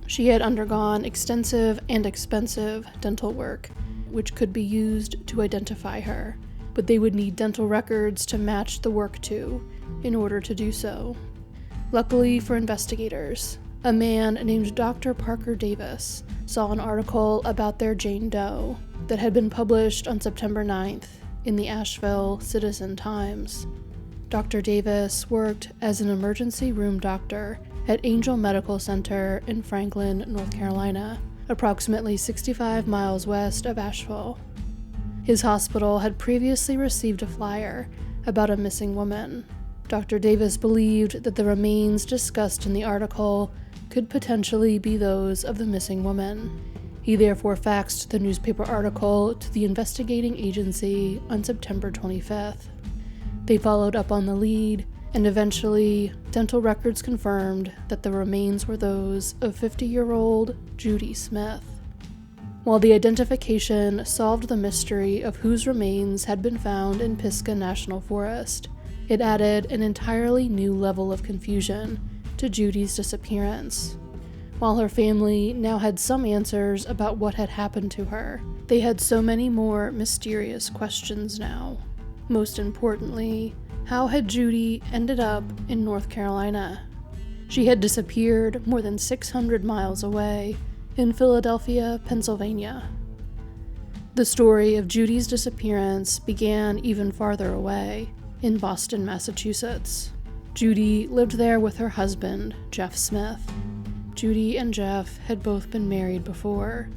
She had undergone extensive and expensive dental work, which could be used to identify her, but they would need dental records to match the work to in order to do so. Luckily for investigators, a man named Dr. Parker Davis saw an article about their Jane Doe that had been published on September 9th in the Asheville Citizen-Times. Dr. Davis worked as an emergency room doctor at Angel Medical Center in Franklin, North Carolina, approximately 65 miles west of Asheville. His hospital had previously received a flyer about a missing woman. Dr. Davis believed that the remains discussed in the article could potentially be those of the missing woman. He therefore faxed the newspaper article to the investigating agency on September 25th. They followed up on the lead, and eventually, dental records confirmed that the remains were those of 50-year-old Judy Smith. While the identification solved the mystery of whose remains had been found in Pisgah National Forest, it added an entirely new level of confusion to Judy's disappearance. While her family now had some answers about what had happened to her, they had so many more mysterious questions now. Most importantly, how had Judy ended up in North Carolina? She had disappeared more than 600 miles away in Philadelphia, Pennsylvania. The story of Judy's disappearance began even farther away, in Boston, Massachusetts. Judy lived there with her husband, Jeff Smith. Judy and Jeff had both been married before.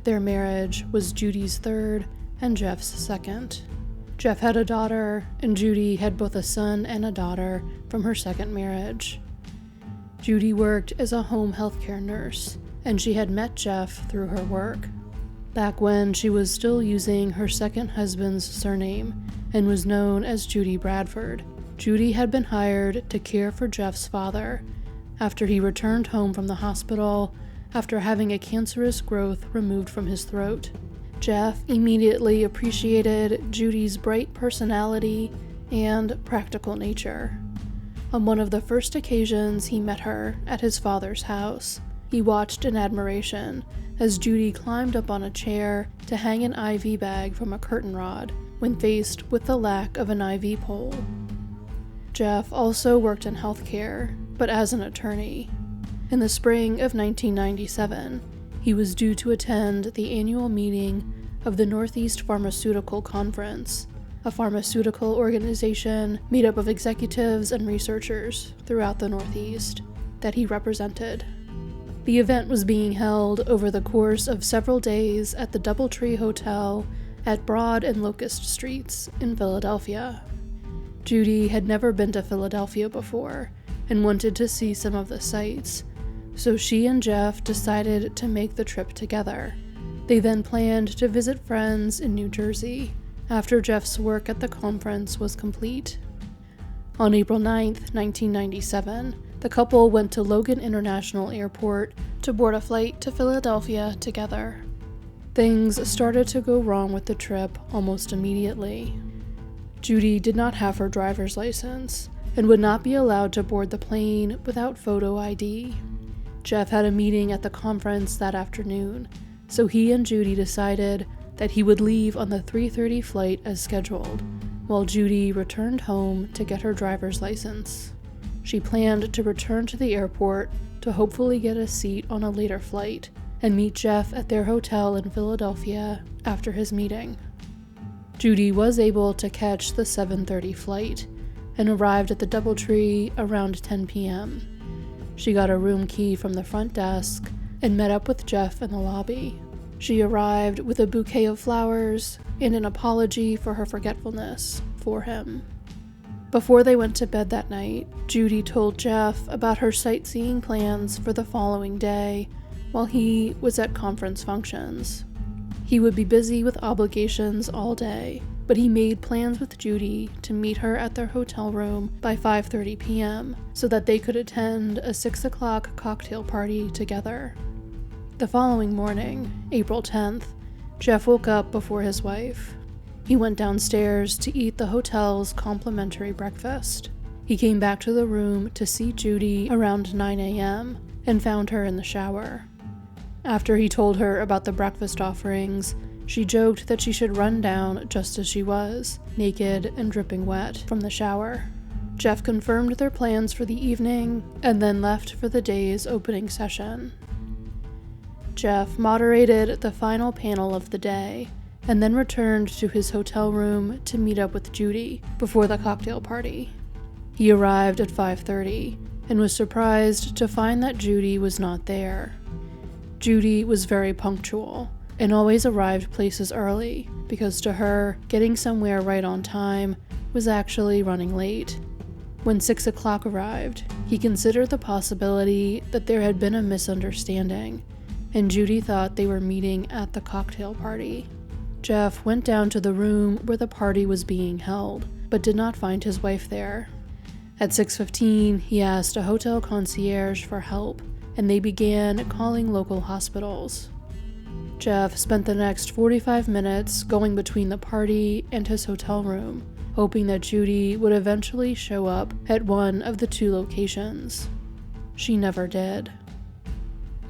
Their marriage was Judy's third and Jeff's second. Jeff had a daughter, and Judy had both a son and a daughter from her second marriage. Judy worked as a home healthcare nurse, and she had met Jeff through her work. Back when she was still using her second husband's surname and was known as Judy Bradford, Judy had been hired to care for Jeff's father after he returned home from the hospital after having a cancerous growth removed from his throat. Jeff immediately appreciated Judy's bright personality and practical nature. On one of the first occasions he met her at his father's house, he watched in admiration as Judy climbed up on a chair to hang an IV bag from a curtain rod when faced with the lack of an IV pole. Jeff also worked in healthcare, but as an attorney. In the spring of 1997, he was due to attend the annual meeting of the Northeast Pharmaceutical Conference, a pharmaceutical organization made up of executives and researchers throughout the Northeast that he represented. The event was being held over the course of several days at the Doubletree Hotel at Broad and Locust Streets in Philadelphia. Judy had never been to Philadelphia before and wanted to see some of the sights, so she and Jeff decided to make the trip together. They then planned to visit friends in New Jersey after Jeff's work at the conference was complete. On April 9, 1997, the couple went to Logan International Airport to board a flight to Philadelphia together. Things started to go wrong with the trip almost immediately. Judy did not have her driver's license and would not be allowed to board the plane without photo ID. Jeff had a meeting at the conference that afternoon, so he and Judy decided that he would leave on the 3:30 flight as scheduled, while Judy returned home to get her driver's license. She planned to return to the airport to hopefully get a seat on a later flight and meet Jeff at their hotel in Philadelphia after his meeting. Judy was able to catch the 7:30 flight and arrived at the DoubleTree around 10 p.m. She got a room key from the front desk and met up with Jeff in the lobby. She arrived with a bouquet of flowers and an apology for her forgetfulness for him. Before they went to bed that night, Judy told Jeff about her sightseeing plans for the following day while he was at conference functions. He would be busy with obligations all day, but he made plans with Judy to meet her at their hotel room by 5:30 p.m. so that they could attend a 6 o'clock cocktail party together. The following morning, April 10th, Jeff woke up before his wife. He went downstairs to eat the hotel's complimentary breakfast. He came back to the room to see Judy around 9 a.m. and found her in the shower. After he told her about the breakfast offerings, she joked that she should run down just as she was, naked and dripping wet from the shower. Jeff confirmed their plans for the evening and then left for the day's opening session. Jeff moderated the final panel of the day and then returned to his hotel room to meet up with Judy before the cocktail party. He arrived at 5:30 and was surprised to find that Judy was not there. Judy was very punctual and always arrived places early because to her, getting somewhere right on time was actually running late. When 6 o'clock arrived, he considered the possibility that there had been a misunderstanding, and Judy thought they were meeting at the cocktail party. Jeff went down to the room where the party was being held, but did not find his wife there. At 6:15, he asked a hotel concierge for help, and they began calling local hospitals. Jeff spent the next 45 minutes going between the party and his hotel room, hoping that Judy would eventually show up at one of the two locations. She never did.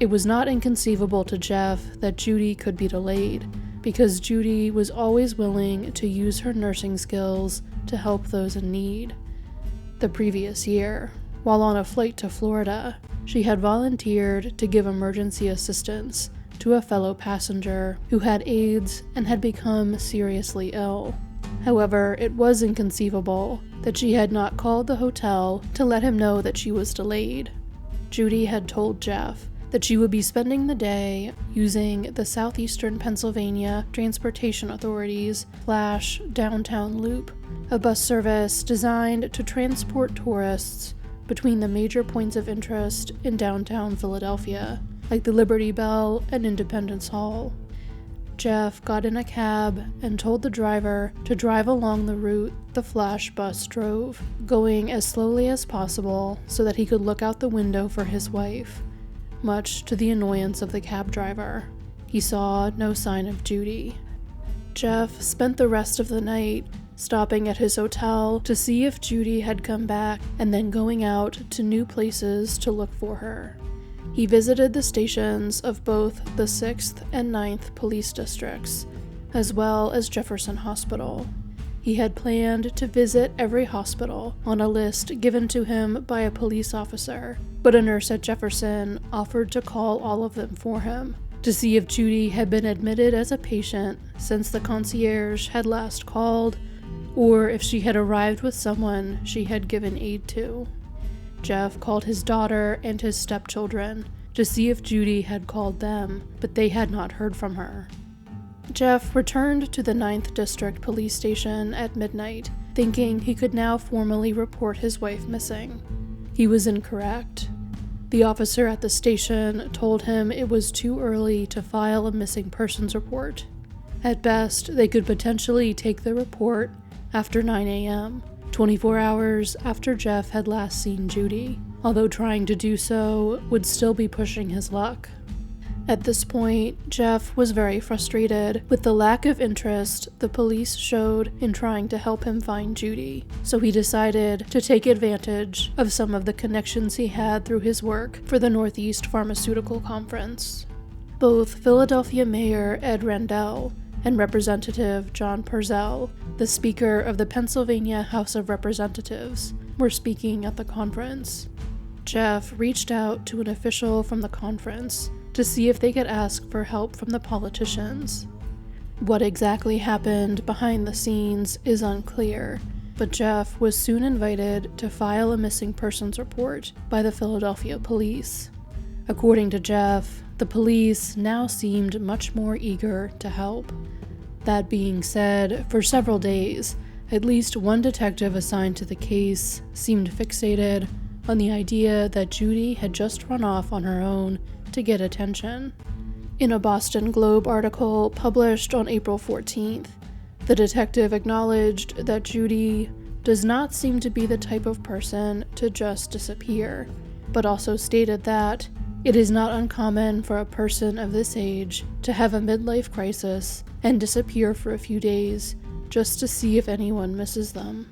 It was not inconceivable to Jeff that Judy could be delayed, because Judy was always willing to use her nursing skills to help those in need. The previous year, while on a flight to Florida, she had volunteered to give emergency assistance to a fellow passenger who had AIDS and had become seriously ill. However, it was inconceivable that she had not called the hotel to let him know that she was delayed. Judy had told Jeff that she would be spending the day using the Southeastern Pennsylvania Transportation Authority's Flash Downtown Loop, a bus service designed to transport tourists between the major points of interest in downtown Philadelphia, like the Liberty Bell and Independence Hall. Jeff got in a cab and told the driver to drive along the route the Flash bus drove, going as slowly as possible so that he could look out the window for his wife. Much to the annoyance of the cab driver, he saw no sign of Judy. Jeff spent the rest of the night stopping at his hotel to see if Judy had come back and then going out to new places to look for her. He visited the stations of both the 6th and 9th police districts, as well as Jefferson Hospital. He had planned to visit every hospital on a list given to him by a police officer, but a nurse at Jefferson offered to call all of them for him to see if Judy had been admitted as a patient since the concierge had last called, or if she had arrived with someone she had given aid to. Jeff called his daughter and his stepchildren to see if Judy had called them, but they had not heard from her. Jeff returned to the 9th District Police Station at midnight thinking he could now formally report his wife missing. He was incorrect. The officer at the station told him it was too early to file a missing persons report. At best, they could potentially take the report after 9 a.m., 24 hours after Jeff had last seen Judy, although trying to do so would still be pushing his luck. At this point, Jeff was very frustrated with the lack of interest the police showed in trying to help him find Judy, so he decided to take advantage of some of the connections he had through his work for the Northeast Pharmaceutical Conference. Both Philadelphia Mayor Ed Rendell and Representative John Purcell, the Speaker of the Pennsylvania House of Representatives, were speaking at the conference. Jeff reached out to an official from the conference to see if they could ask for help from the politicians. What exactly happened behind the scenes is unclear, but Jeff was soon invited to file a missing persons report by the Philadelphia police. According to Jeff, the police now seemed much more eager to help. That being said, for several days, at least one detective assigned to the case seemed fixated on the idea that Judy had just run off on her own to get attention. In a Boston Globe article published on April 14th, the detective acknowledged that Judy does not seem to be the type of person to just disappear, but also stated that it is not uncommon for a person of this age to have a midlife crisis and disappear for a few days just to see if anyone misses them.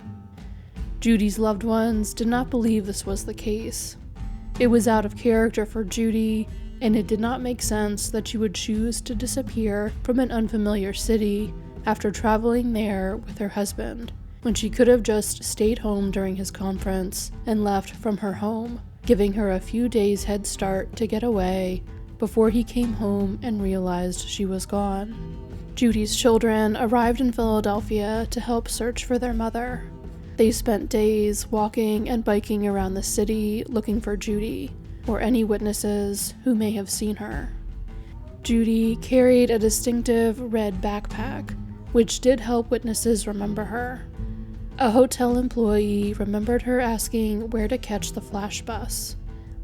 Judy's loved ones did not believe this was the case. It was out of character for Judy, and it did not make sense that she would choose to disappear from an unfamiliar city after traveling there with her husband, when she could have just stayed home during his conference and left from her home, giving her a few days head start to get away before he came home and realized she was gone. Judy's children arrived in Philadelphia to help search for their mother. They spent days walking and biking around the city looking for Judy, or any witnesses who may have seen her. Judy carried a distinctive red backpack, which did help witnesses remember her. A hotel employee remembered her asking where to catch the flash bus.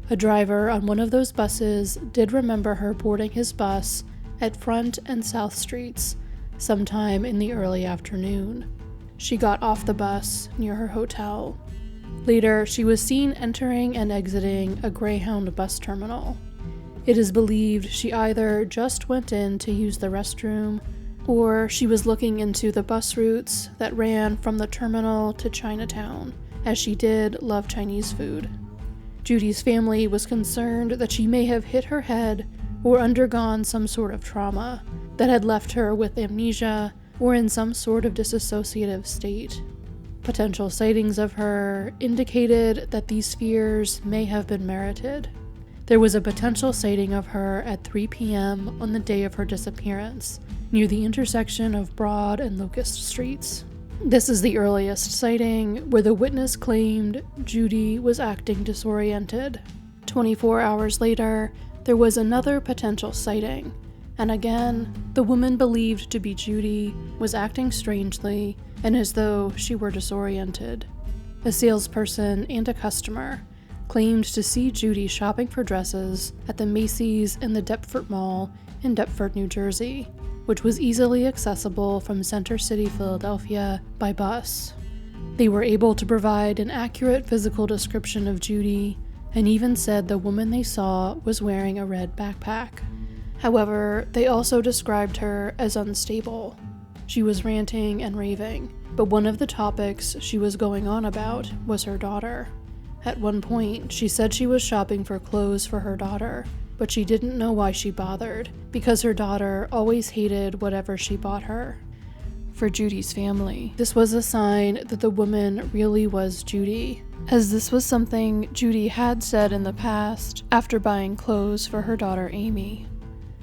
A driver on one of those buses did remember her boarding his bus at Front and South Streets sometime in the early afternoon. She got off the bus near her hotel. Later, she was seen entering and exiting a Greyhound bus terminal. It is believed she either just went in to use the restroom, or she was looking into the bus routes that ran from the terminal to Chinatown, as she did love Chinese food. Judy's family was concerned that she may have hit her head or undergone some sort of trauma that had left her with amnesia or in some sort of dissociative state. Potential sightings of her indicated that these fears may have been merited. There was a potential sighting of her at 3 p.m. on the day of her disappearance, near the intersection of Broad and Locust Streets. This is the earliest sighting where the witness claimed Judy was acting disoriented. 24 hours later, there was another potential sighting, and again, the woman believed to be Judy was acting strangely and as though she were disoriented. A salesperson and a customer claimed to see Judy shopping for dresses at the Macy's in the Deptford Mall in Deptford, New Jersey, which was easily accessible from Center City, Philadelphia by bus. They were able to provide an accurate physical description of Judy and even said the woman they saw was wearing a red backpack. However, they also described her as unstable. She was ranting and raving, but one of the topics she was going on about was her daughter. At one point, she said she was shopping for clothes for her daughter, but she didn't know why she bothered, because her daughter always hated whatever she bought her. For Judy's family, this was a sign that the woman really was Judy, as this was something Judy had said in the past after buying clothes for her daughter Amy.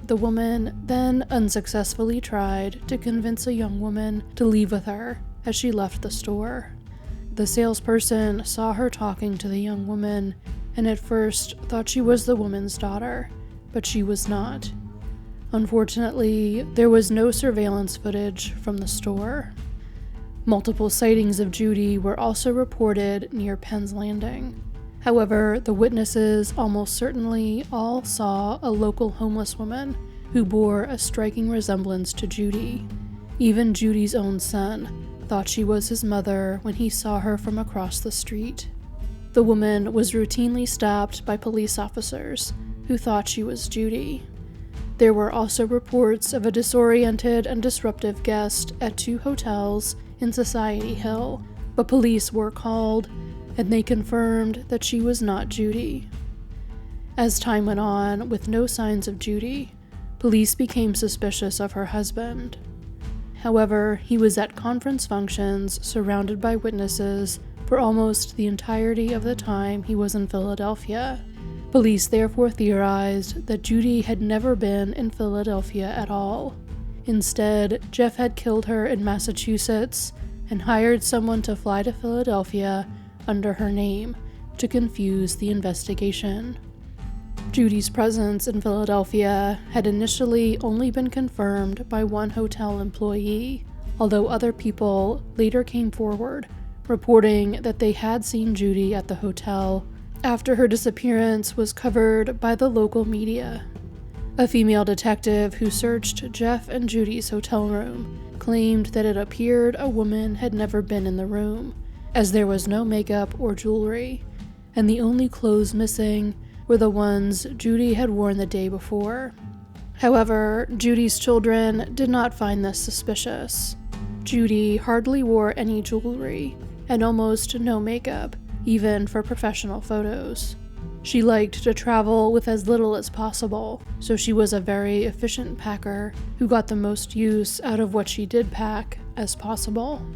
The woman then unsuccessfully tried to convince a young woman to leave with her as she left the store. The salesperson saw her talking to the young woman and at first thought she was the woman's daughter, but she was not. Unfortunately, there was no surveillance footage from the store. Multiple sightings of Judy were also reported near Penn's Landing. However, the witnesses almost certainly all saw a local homeless woman who bore a striking resemblance to Judy. Even Judy's own son thought she was his mother when he saw her from across the street. The woman was routinely stopped by police officers who thought she was Judy. There were also reports of a disoriented and disruptive guest at 2 hotels in Society Hill, but police were called and they confirmed that she was not Judy. As time went on, with no signs of Judy, police became suspicious of her husband. However, he was at conference functions surrounded by witnesses for almost the entirety of the time he was in Philadelphia. Police therefore theorized that Judy had never been in Philadelphia at all. Instead, Jeff had killed her in Massachusetts and hired someone to fly to Philadelphia under her name to confuse the investigation. Judy's presence in Philadelphia had initially only been confirmed by one hotel employee, although other people later came forward, reporting that they had seen Judy at the hotel after her disappearance was covered by the local media. A female detective who searched Jeff and Judy's hotel room claimed that it appeared a woman had never been in the room, as there was no makeup or jewelry, and the only clothes missing were the ones Judy had worn the day before. However, Judy's children did not find this suspicious. Judy hardly wore any jewelry, and almost no makeup, even for professional photos. She liked to travel with as little as possible, so she was a very efficient packer who got the most use out of what she did pack as possible.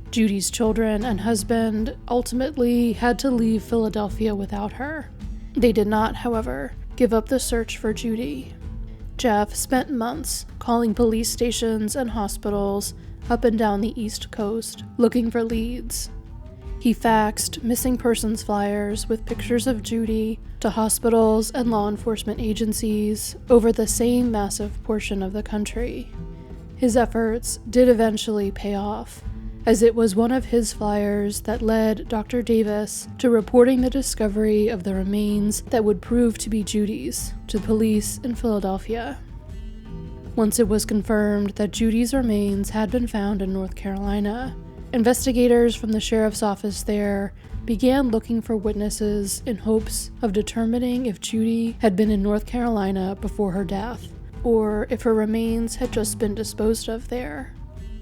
Judy's children and husband ultimately had to leave Philadelphia without her. They did not, however, give up the search for Judy. Jeff spent months calling police stations and hospitals up and down the East Coast looking for leads. He faxed missing persons flyers with pictures of Judy to hospitals and law enforcement agencies over the same massive portion of the country. His efforts did eventually pay off, as it was one of his flyers that led Dr. Davis to reporting the discovery of the remains that would prove to be Judy's to police in Philadelphia. Once it was confirmed that Judy's remains had been found in North Carolina, investigators from the sheriff's office there began looking for witnesses in hopes of determining if Judy had been in North Carolina before her death, or if her remains had just been disposed of there.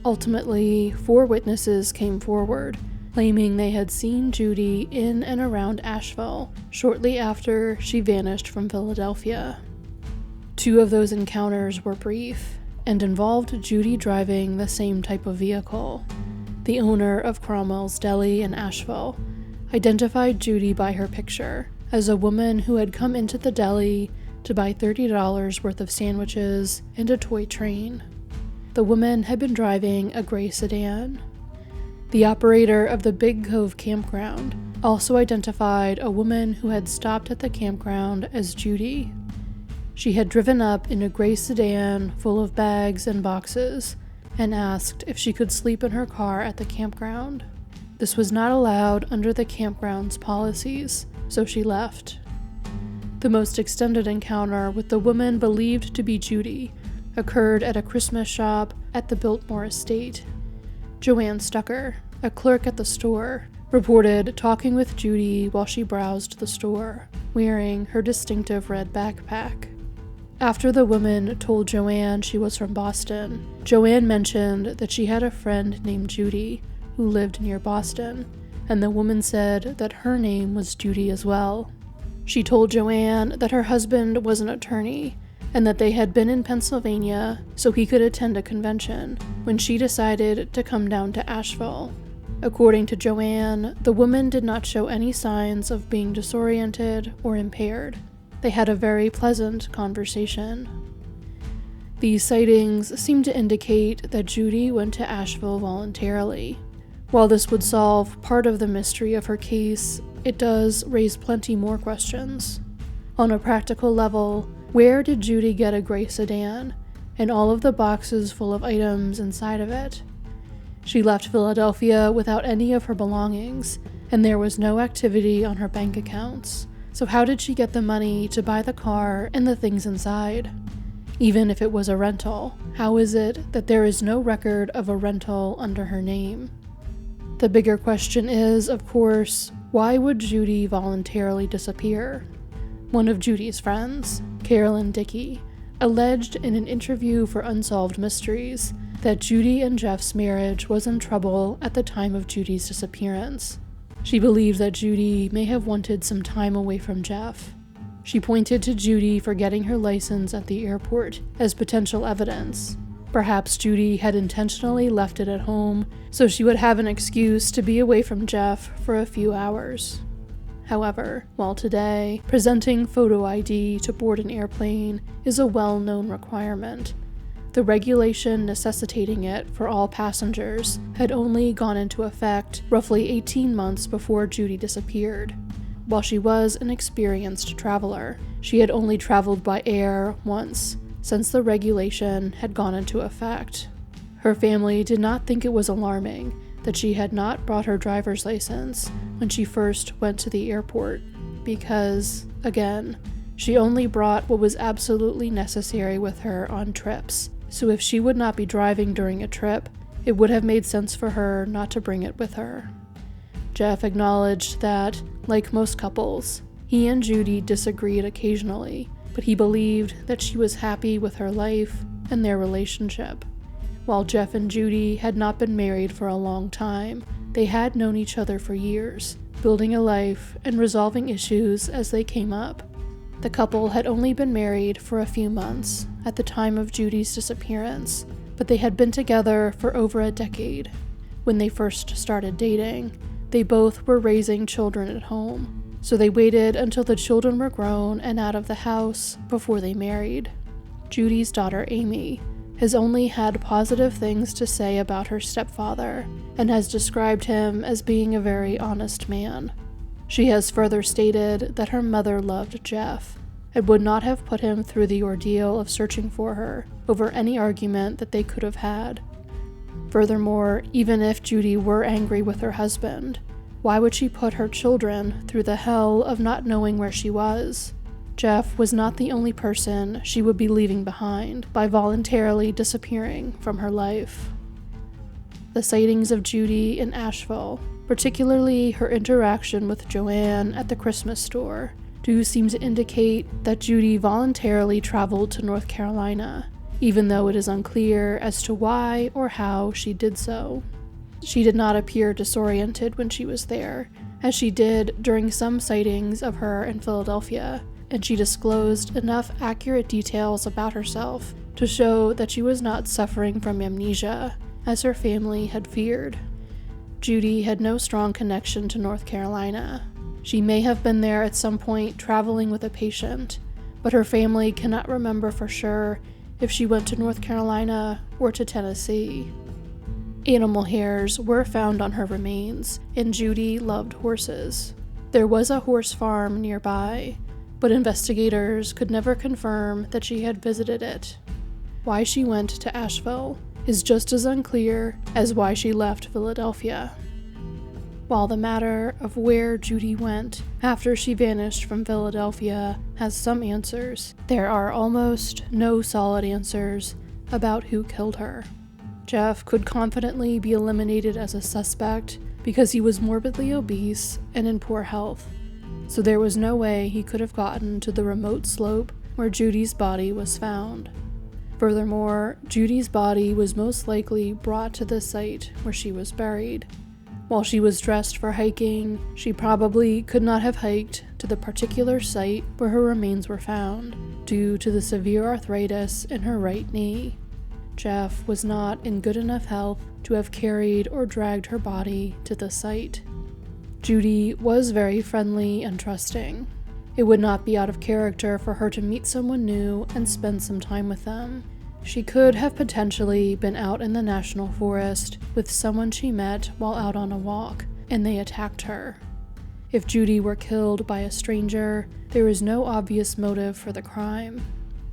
Ultimately, 4 witnesses came forward, claiming they had seen Judy in and around Asheville shortly after she vanished from Philadelphia. 2 of those encounters were brief and involved Judy driving the same type of vehicle. The owner of Cromwell's Deli in Asheville identified Judy by her picture as a woman who had come into the deli to buy $30 worth of sandwiches and a toy train. The woman had been driving a gray sedan. The operator of the Big Cove campground also identified a woman who had stopped at the campground as Judy. She had driven up in a gray sedan full of bags and boxes and asked if she could sleep in her car at the campground. This was not allowed under the campground's policies, so she left. The most extended encounter with the woman believed to be Judy occurred at a Christmas shop at the Biltmore estate. Joanne Stucker, a clerk at the store, reported talking with Judy while she browsed the store, wearing her distinctive red backpack. After the woman told Joanne she was from Boston, Joanne mentioned that she had a friend named Judy who lived near Boston, and the woman said that her name was Judy as well. She told Joanne that her husband was an attorney and that they had been in Pennsylvania so he could attend a convention when she decided to come down to Asheville. According to Joanne, the woman did not show any signs of being disoriented or impaired. They had a very pleasant conversation. These sightings seem to indicate that Judy went to Asheville voluntarily. While this would solve part of the mystery of her case, it does raise plenty more questions. On a practical level, where did Judy get a gray sedan and all of the boxes full of items inside of it? She left Philadelphia without any of her belongings, and there was no activity on her bank accounts. So how did she get the money to buy the car and the things inside? Even if it was a rental, how is it that there is no record of a rental under her name? The bigger question is, of course, why would Judy voluntarily disappear? One of Judy's friends, Carolyn Dickey, alleged in an interview for Unsolved Mysteries that Judy and Jeff's marriage was in trouble at the time of Judy's disappearance. She believed that Judy may have wanted some time away from Jeff. She pointed to Judy for getting her license at the airport as potential evidence. Perhaps Judy had intentionally left it at home so she would have an excuse to be away from Jeff for a few hours. However, while today, presenting photo ID to board an airplane is a well-known requirement, the regulation necessitating it for all passengers had only gone into effect roughly 18 months before Judy disappeared. While she was an experienced traveler, she had only traveled by air once since the regulation had gone into effect. Her family did not think it was alarming that she had not brought her driver's license when she first went to the airport because, again, she only brought what was absolutely necessary with her on trips. So if she would not be driving during a trip, it would have made sense for her not to bring it with her. Jeff acknowledged that, like most couples, he and Judy disagreed occasionally, but he believed that she was happy with her life and their relationship. While Jeff and Judy had not been married for a long time, they had known each other for years, building a life and resolving issues as they came up. The couple had only been married for a few months at the time of Judy's disappearance, but they had been together for over a decade. When they first started dating, they both were raising children at home, so they waited until the children were grown and out of the house before they married. Judy's daughter, Amy, has only had positive things to say about her stepfather and has described him as being a very honest man. She has further stated that her mother loved Jeff and would not have put him through the ordeal of searching for her over any argument that they could have had. Furthermore, even if Judy were angry with her husband, why would she put her children through the hell of not knowing where she was? Jeff was not the only person she would be leaving behind by voluntarily disappearing from her life. The sightings of Judy in Asheville, particularly her interaction with Joanne at the Christmas store, do seem to indicate that Judy voluntarily traveled to North Carolina, even though it is unclear as to why or how she did so. She did not appear disoriented when she was there, as she did during some sightings of her in Philadelphia, and she disclosed enough accurate details about herself to show that she was not suffering from amnesia, as her family had feared. Judy had no strong connection to North Carolina. She may have been there at some point traveling with a patient, but her family cannot remember for sure if she went to North Carolina or to Tennessee. Animal hairs were found on her remains, and Judy loved horses. There was a horse farm nearby, but investigators could never confirm that she had visited it. Why she went to Asheville is just as unclear as why she left Philadelphia. While the matter of where Judy went after she vanished from Philadelphia has some answers, there are almost no solid answers about who killed her. Jeff could confidently be eliminated as a suspect because he was morbidly obese and in poor health, so there was no way he could have gotten to the remote slope where Judy's body was found. Furthermore, Judy's body was most likely brought to the site where she was buried. While she was dressed for hiking, she probably could not have hiked to the particular site where her remains were found, due to the severe arthritis in her right knee. Jeff was not in good enough health to have carried or dragged her body to the site. Judy was very friendly and trusting. It would not be out of character for her to meet someone new and spend some time with them. She could have potentially been out in the national forest with someone she met while out on a walk, and they attacked her. If Judy were killed by a stranger, there is no obvious motive for the crime.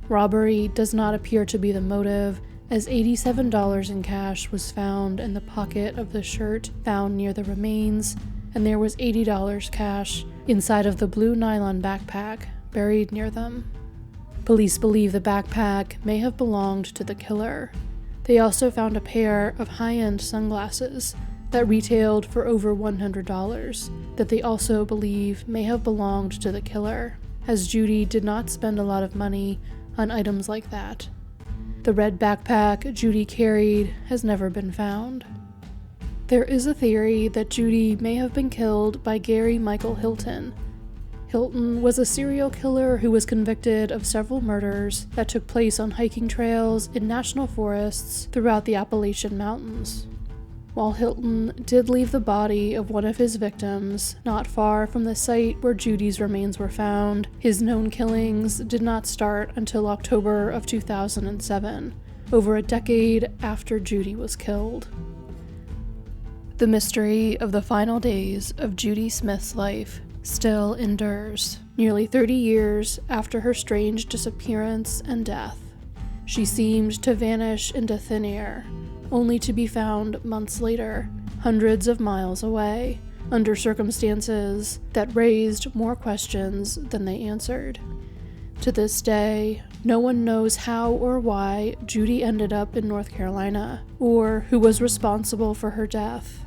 Robbery does not appear to be the motive, as $87 in cash was found in the pocket of the shirt found near the remains, and there was $80 cash inside of the blue nylon backpack buried near them. Police believe the backpack may have belonged to the killer. They also found a pair of high-end sunglasses that retailed for over $100 that they also believe may have belonged to the killer, as Judy did not spend a lot of money on items like that. The red backpack Judy carried has never been found. There is a theory that Judy may have been killed by Gary Michael Hilton. Hilton was a serial killer who was convicted of several murders that took place on hiking trails in national forests throughout the Appalachian Mountains. While Hilton did leave the body of one of his victims not far from the site where Judy's remains were found, his known killings did not start until October of 2007, over a decade after Judy was killed. The mystery of the final days of Judy Smith's life still endures, nearly 30 years after her strange disappearance and death. She seemed to vanish into thin air, only to be found months later, hundreds of miles away, under circumstances that raised more questions than they answered. To this day, no one knows how or why Judy ended up in North Carolina, or who was responsible for her death.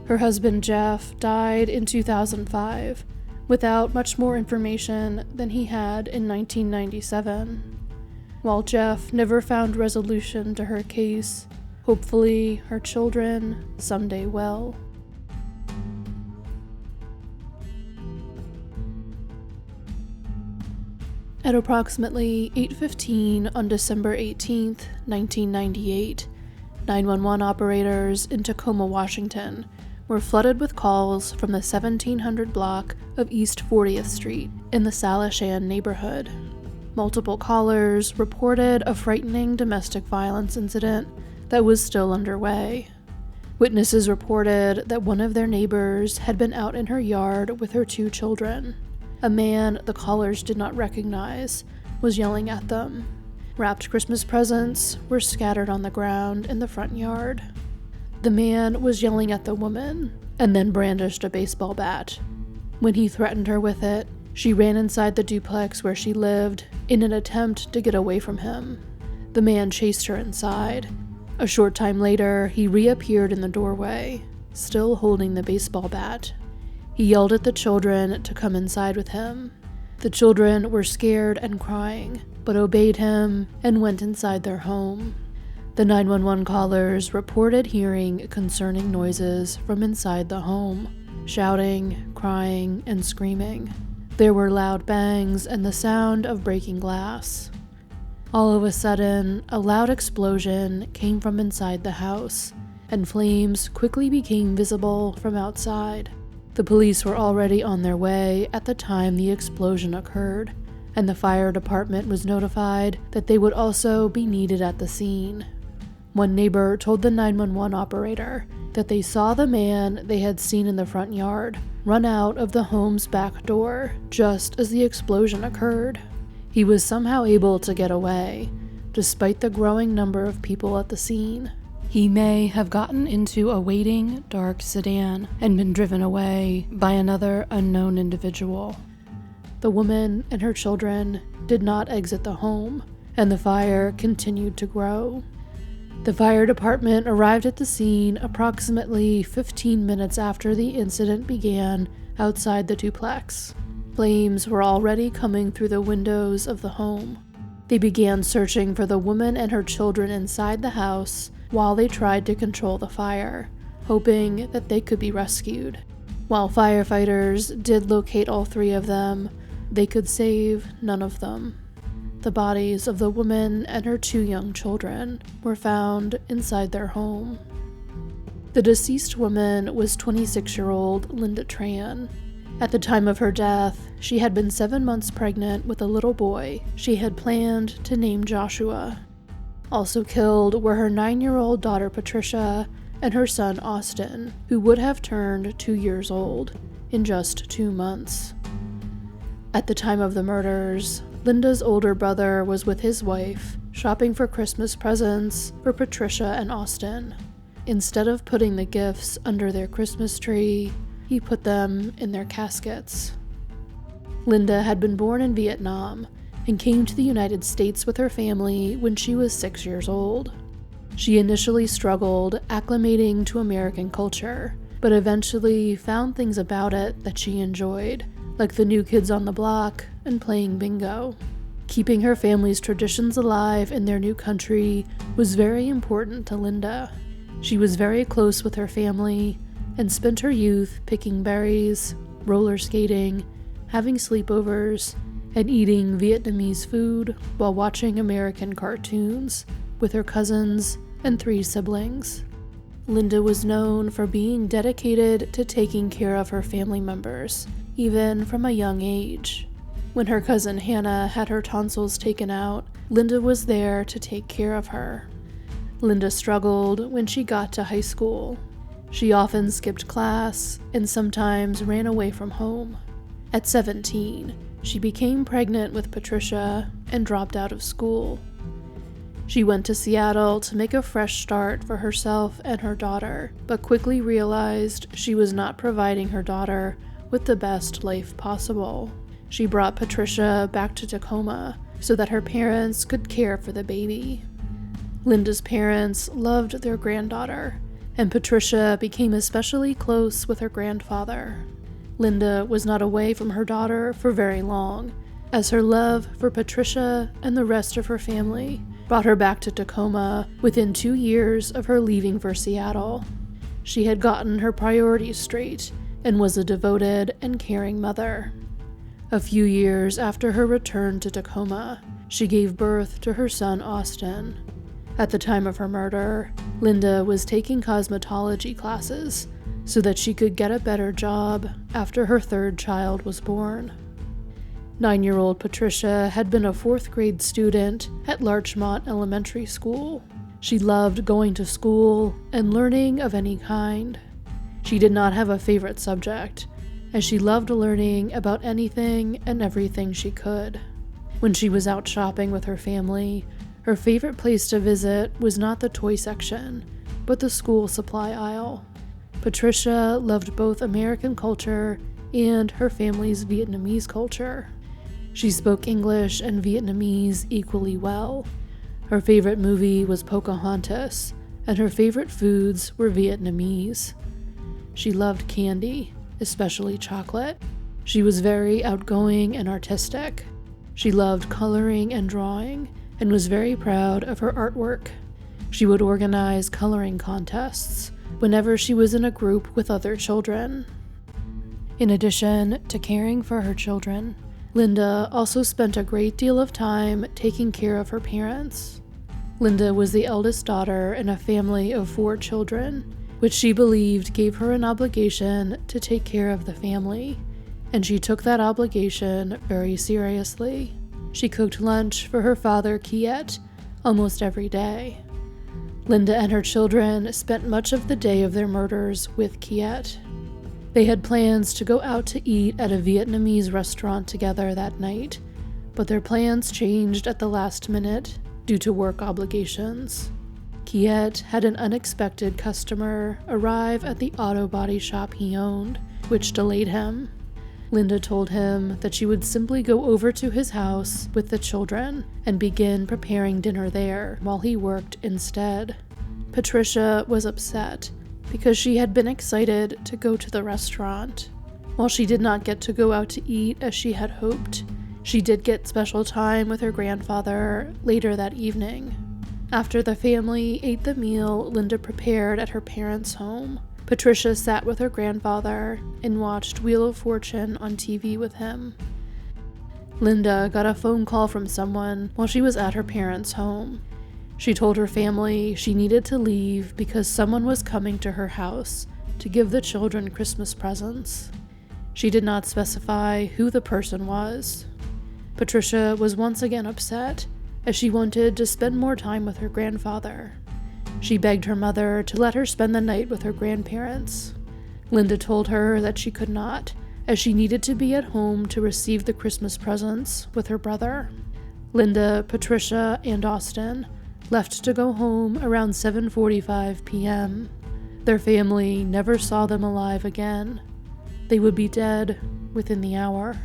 Her husband Jeff died in 2005, without much more information than he had in 1997. While Jeff never found resolution to her case, hopefully her children someday will. At approximately 8:15 on December 18, 1998, 911 operators in Tacoma, Washington, were flooded with calls from the 1700 block of East 40th Street in the Salishan neighborhood. Multiple callers reported a frightening domestic violence incident that was still underway. Witnesses reported that one of their neighbors had been out in her yard with her 2 children. A man the callers did not recognize was yelling at them. Wrapped Christmas presents were scattered on the ground in the front yard. The man was yelling at the woman and then brandished a baseball bat. When he threatened her with it, she ran inside the duplex where she lived in an attempt to get away from him. The man chased her inside. A short time later, he reappeared in the doorway, still holding the baseball bat. He yelled at the children to come inside with him. The children were scared and crying, but obeyed him and went inside their home. The 911 callers reported hearing concerning noises from inside the home, shouting, crying, and screaming. There were loud bangs and the sound of breaking glass. All of a sudden, a loud explosion came from inside the house, and flames quickly became visible from outside. The police were already on their way at the time the explosion occurred, and the fire department was notified that they would also be needed at the scene. One neighbor told the 911 operator that they saw the man they had seen in the front yard run out of the home's back door just as the explosion occurred. He was somehow able to get away, despite the growing number of people at the scene. He may have gotten into a waiting, dark sedan and been driven away by another unknown individual. The woman and her children did not exit the home, and the fire continued to grow. The fire department arrived at the scene approximately 15 minutes after the incident began outside the duplex. Flames were already coming through the windows of the home. They began searching for the woman and her children inside the house while they tried to control the fire, hoping that they could be rescued. While firefighters did locate all 3 of them, they could save none of them. The bodies of the woman and her 2 young children were found inside their home. The deceased woman was 26-year-old Linda Tran. At the time of her death, she had been 7 months pregnant with a little boy she had planned to name Joshua. Also killed were her 9-year-old daughter Patricia and her son Austin, who would have turned 2 years old in just 2 months. At the time of the murders, Linda's older brother was with his wife, shopping for Christmas presents for Patricia and Austin. Instead of putting the gifts under their Christmas tree, he put them in their caskets. Linda had been born in Vietnam and came to the United States with her family when she was 6 years old. She initially struggled acclimating to American culture, but eventually found things about it that she enjoyed, like the New Kids on the Block and playing bingo. Keeping her family's traditions alive in their new country was very important to Linda. She was very close with her family and spent her youth picking berries, roller skating, having sleepovers, and eating Vietnamese food while watching American cartoons with her cousins and 3 siblings. Linda was known for being dedicated to taking care of her family members, even from a young age. When her cousin Hannah had her tonsils taken out, Linda was there to take care of her. Linda struggled when she got to high school. She often skipped class and sometimes ran away from home. At 17, she became pregnant with Patricia and dropped out of school. She went to Seattle to make a fresh start for herself and her daughter, but quickly realized she was not providing her daughter with the best life possible. She brought Patricia back to Tacoma so that her parents could care for the baby. Linda's parents loved their granddaughter, and Patricia became especially close with her grandfather. Linda was not away from her daughter for very long, as her love for Patricia and the rest of her family brought her back to Tacoma within 2 years of her leaving for Seattle. She had gotten her priorities straight and was a devoted and caring mother. A few years after her return to Tacoma, she gave birth to her son Austin. At the time of her murder, Linda was taking cosmetology classes so that she could get a better job after her 3rd child was born. 9-year-old Patricia had been a 4th grade student at Larchmont Elementary School. She loved going to school and learning of any kind. She did not have a favorite subject, as she loved learning about anything and everything she could. When she was out shopping with her family, her favorite place to visit was not the toy section, but the school supply aisle. Patricia loved both American culture and her family's Vietnamese culture. She spoke English and Vietnamese equally well. Her favorite movie was Pocahontas, and her favorite foods were Vietnamese. She loved candy, especially chocolate. She was very outgoing and artistic. She loved coloring and drawing, and was very proud of her artwork. She would organize coloring contests whenever she was in a group with other children. In addition to caring for her children, Linda also spent a great deal of time taking care of her parents. Linda was the eldest daughter in a family of 4 children, which she believed gave her an obligation to take care of the family, and she took that obligation very seriously. She cooked lunch for her father, Keota, almost every day. Linda and her children spent much of the day of their murders with Keota. They had plans to go out to eat at a Vietnamese restaurant together that night, but their plans changed at the last minute due to work obligations. Keota had an unexpected customer arrive at the auto body shop he owned, which delayed him. Linda told him that she would simply go over to his house with the children and begin preparing dinner there while he worked instead. Patricia was upset because she had been excited to go to the restaurant. While she did not get to go out to eat as she had hoped, she did get special time with her grandfather later that evening. After the family ate the meal Linda prepared at her parents' home, Patricia sat with her grandfather and watched Wheel of Fortune on TV with him. Linda got a phone call from someone while she was at her parents' home. She told her family she needed to leave because someone was coming to her house to give the children Christmas presents. She did not specify who the person was. Patricia was once again upset, as she wanted to spend more time with her grandfather. She begged her mother to let her spend the night with her grandparents. Linda told her that she could not, as she needed to be at home to receive the Christmas presents with her brother. Linda, Patricia, and Austin left to go home around 7:45 p.m. Their family never saw them alive again. They would be dead within the hour.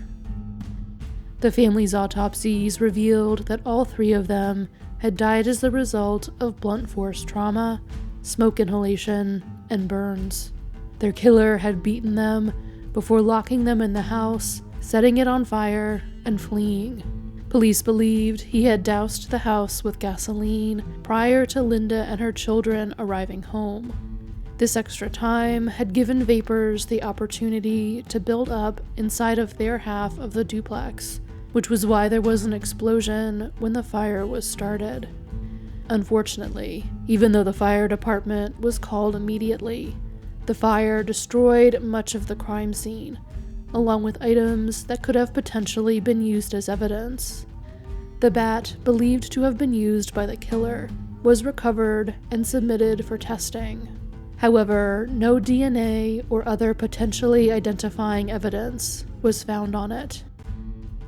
The family's autopsies revealed that all three of them had died as the result of blunt force trauma, smoke inhalation, and burns. Their killer had beaten them before locking them in the house, setting it on fire, and fleeing. Police believed he had doused the house with gasoline prior to Linda and her children arriving home. This extra time had given vapors the opportunity to build up inside of their half of the duplex, which was why there was an explosion when the fire was started. Unfortunately, even though the fire department was called immediately, the fire destroyed much of the crime scene, along with items that could have potentially been used as evidence. The bat, believed to have been used by the killer, was recovered and submitted for testing. However, no DNA or other potentially identifying evidence was found on it.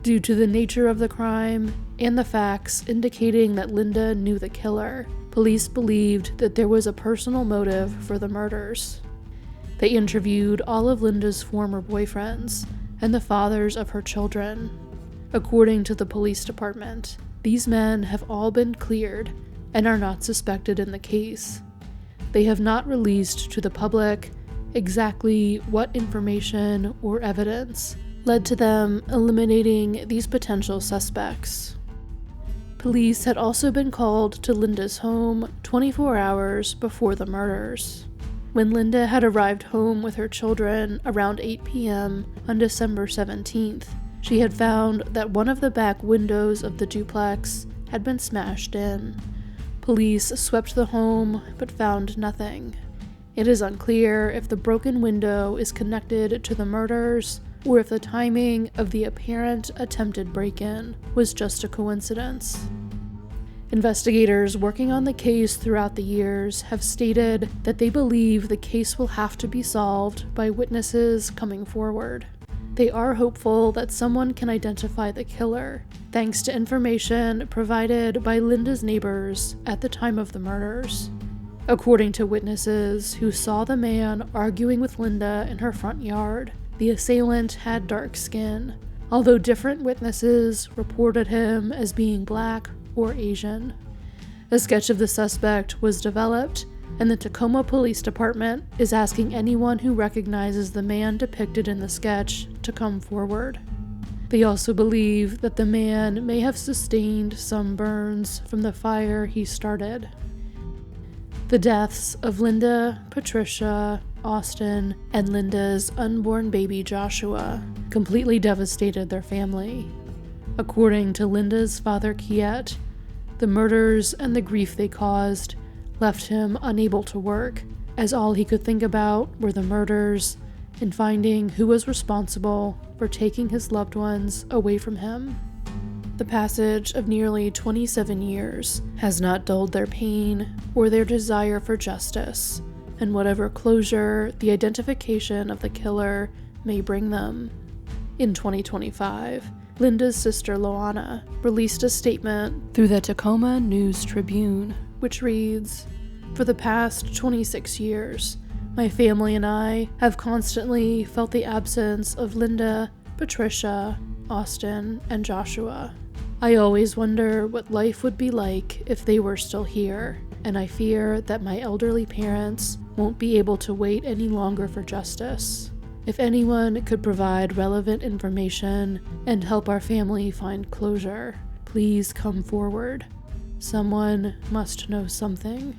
Due to the nature of the crime and the facts indicating that Linda knew the killer, police believed that there was a personal motive for the murders. They interviewed all of Linda's former boyfriends and the fathers of her children. According to the police department, these men have all been cleared and are not suspected in the case. They have not released to the public exactly what information or evidence led to them eliminating these potential suspects. Police had also been called to Linda's home 24 hours before the murders. When Linda had arrived home with her children around 8 p.m. on December 17th, she had found that one of the back windows of the duplex had been smashed in. Police swept the home but found nothing. It is unclear if the broken window is connected to the murders or if the timing of the apparent attempted break-in was just a coincidence. Investigators working on the case throughout the years have stated that they believe the case will have to be solved by witnesses coming forward. They are hopeful that someone can identify the killer, thanks to information provided by Linda's neighbors at the time of the murders. According to witnesses who saw the man arguing with Linda in her front yard, the assailant had dark skin, although different witnesses reported him as being black or Asian. A sketch of the suspect was developed, and the Tacoma Police Department is asking anyone who recognizes the man depicted in the sketch to come forward. They also believe that the man may have sustained some burns from the fire he started. The deaths of Linda, Patricia, Austin, and Linda's unborn baby Joshua completely devastated their family. According to Linda's father Keota, the murders and the grief they caused left him unable to work, as all he could think about were the murders and finding who was responsible for taking his loved ones away from him. The passage of nearly 27 years has not dulled their pain or their desire for justice, and whatever closure the identification of the killer may bring them. In 2025, Linda's sister Loana released a statement through the Tacoma News Tribune, which reads, "For the past 26 years, my family and I have constantly felt the absence of Linda, Patricia, Austin, and Joshua. I always wonder what life would be like if they were still here, and I fear that my elderly parents won't be able to wait any longer for justice. If anyone could provide relevant information and help our family find closure, please come forward. Someone must know something."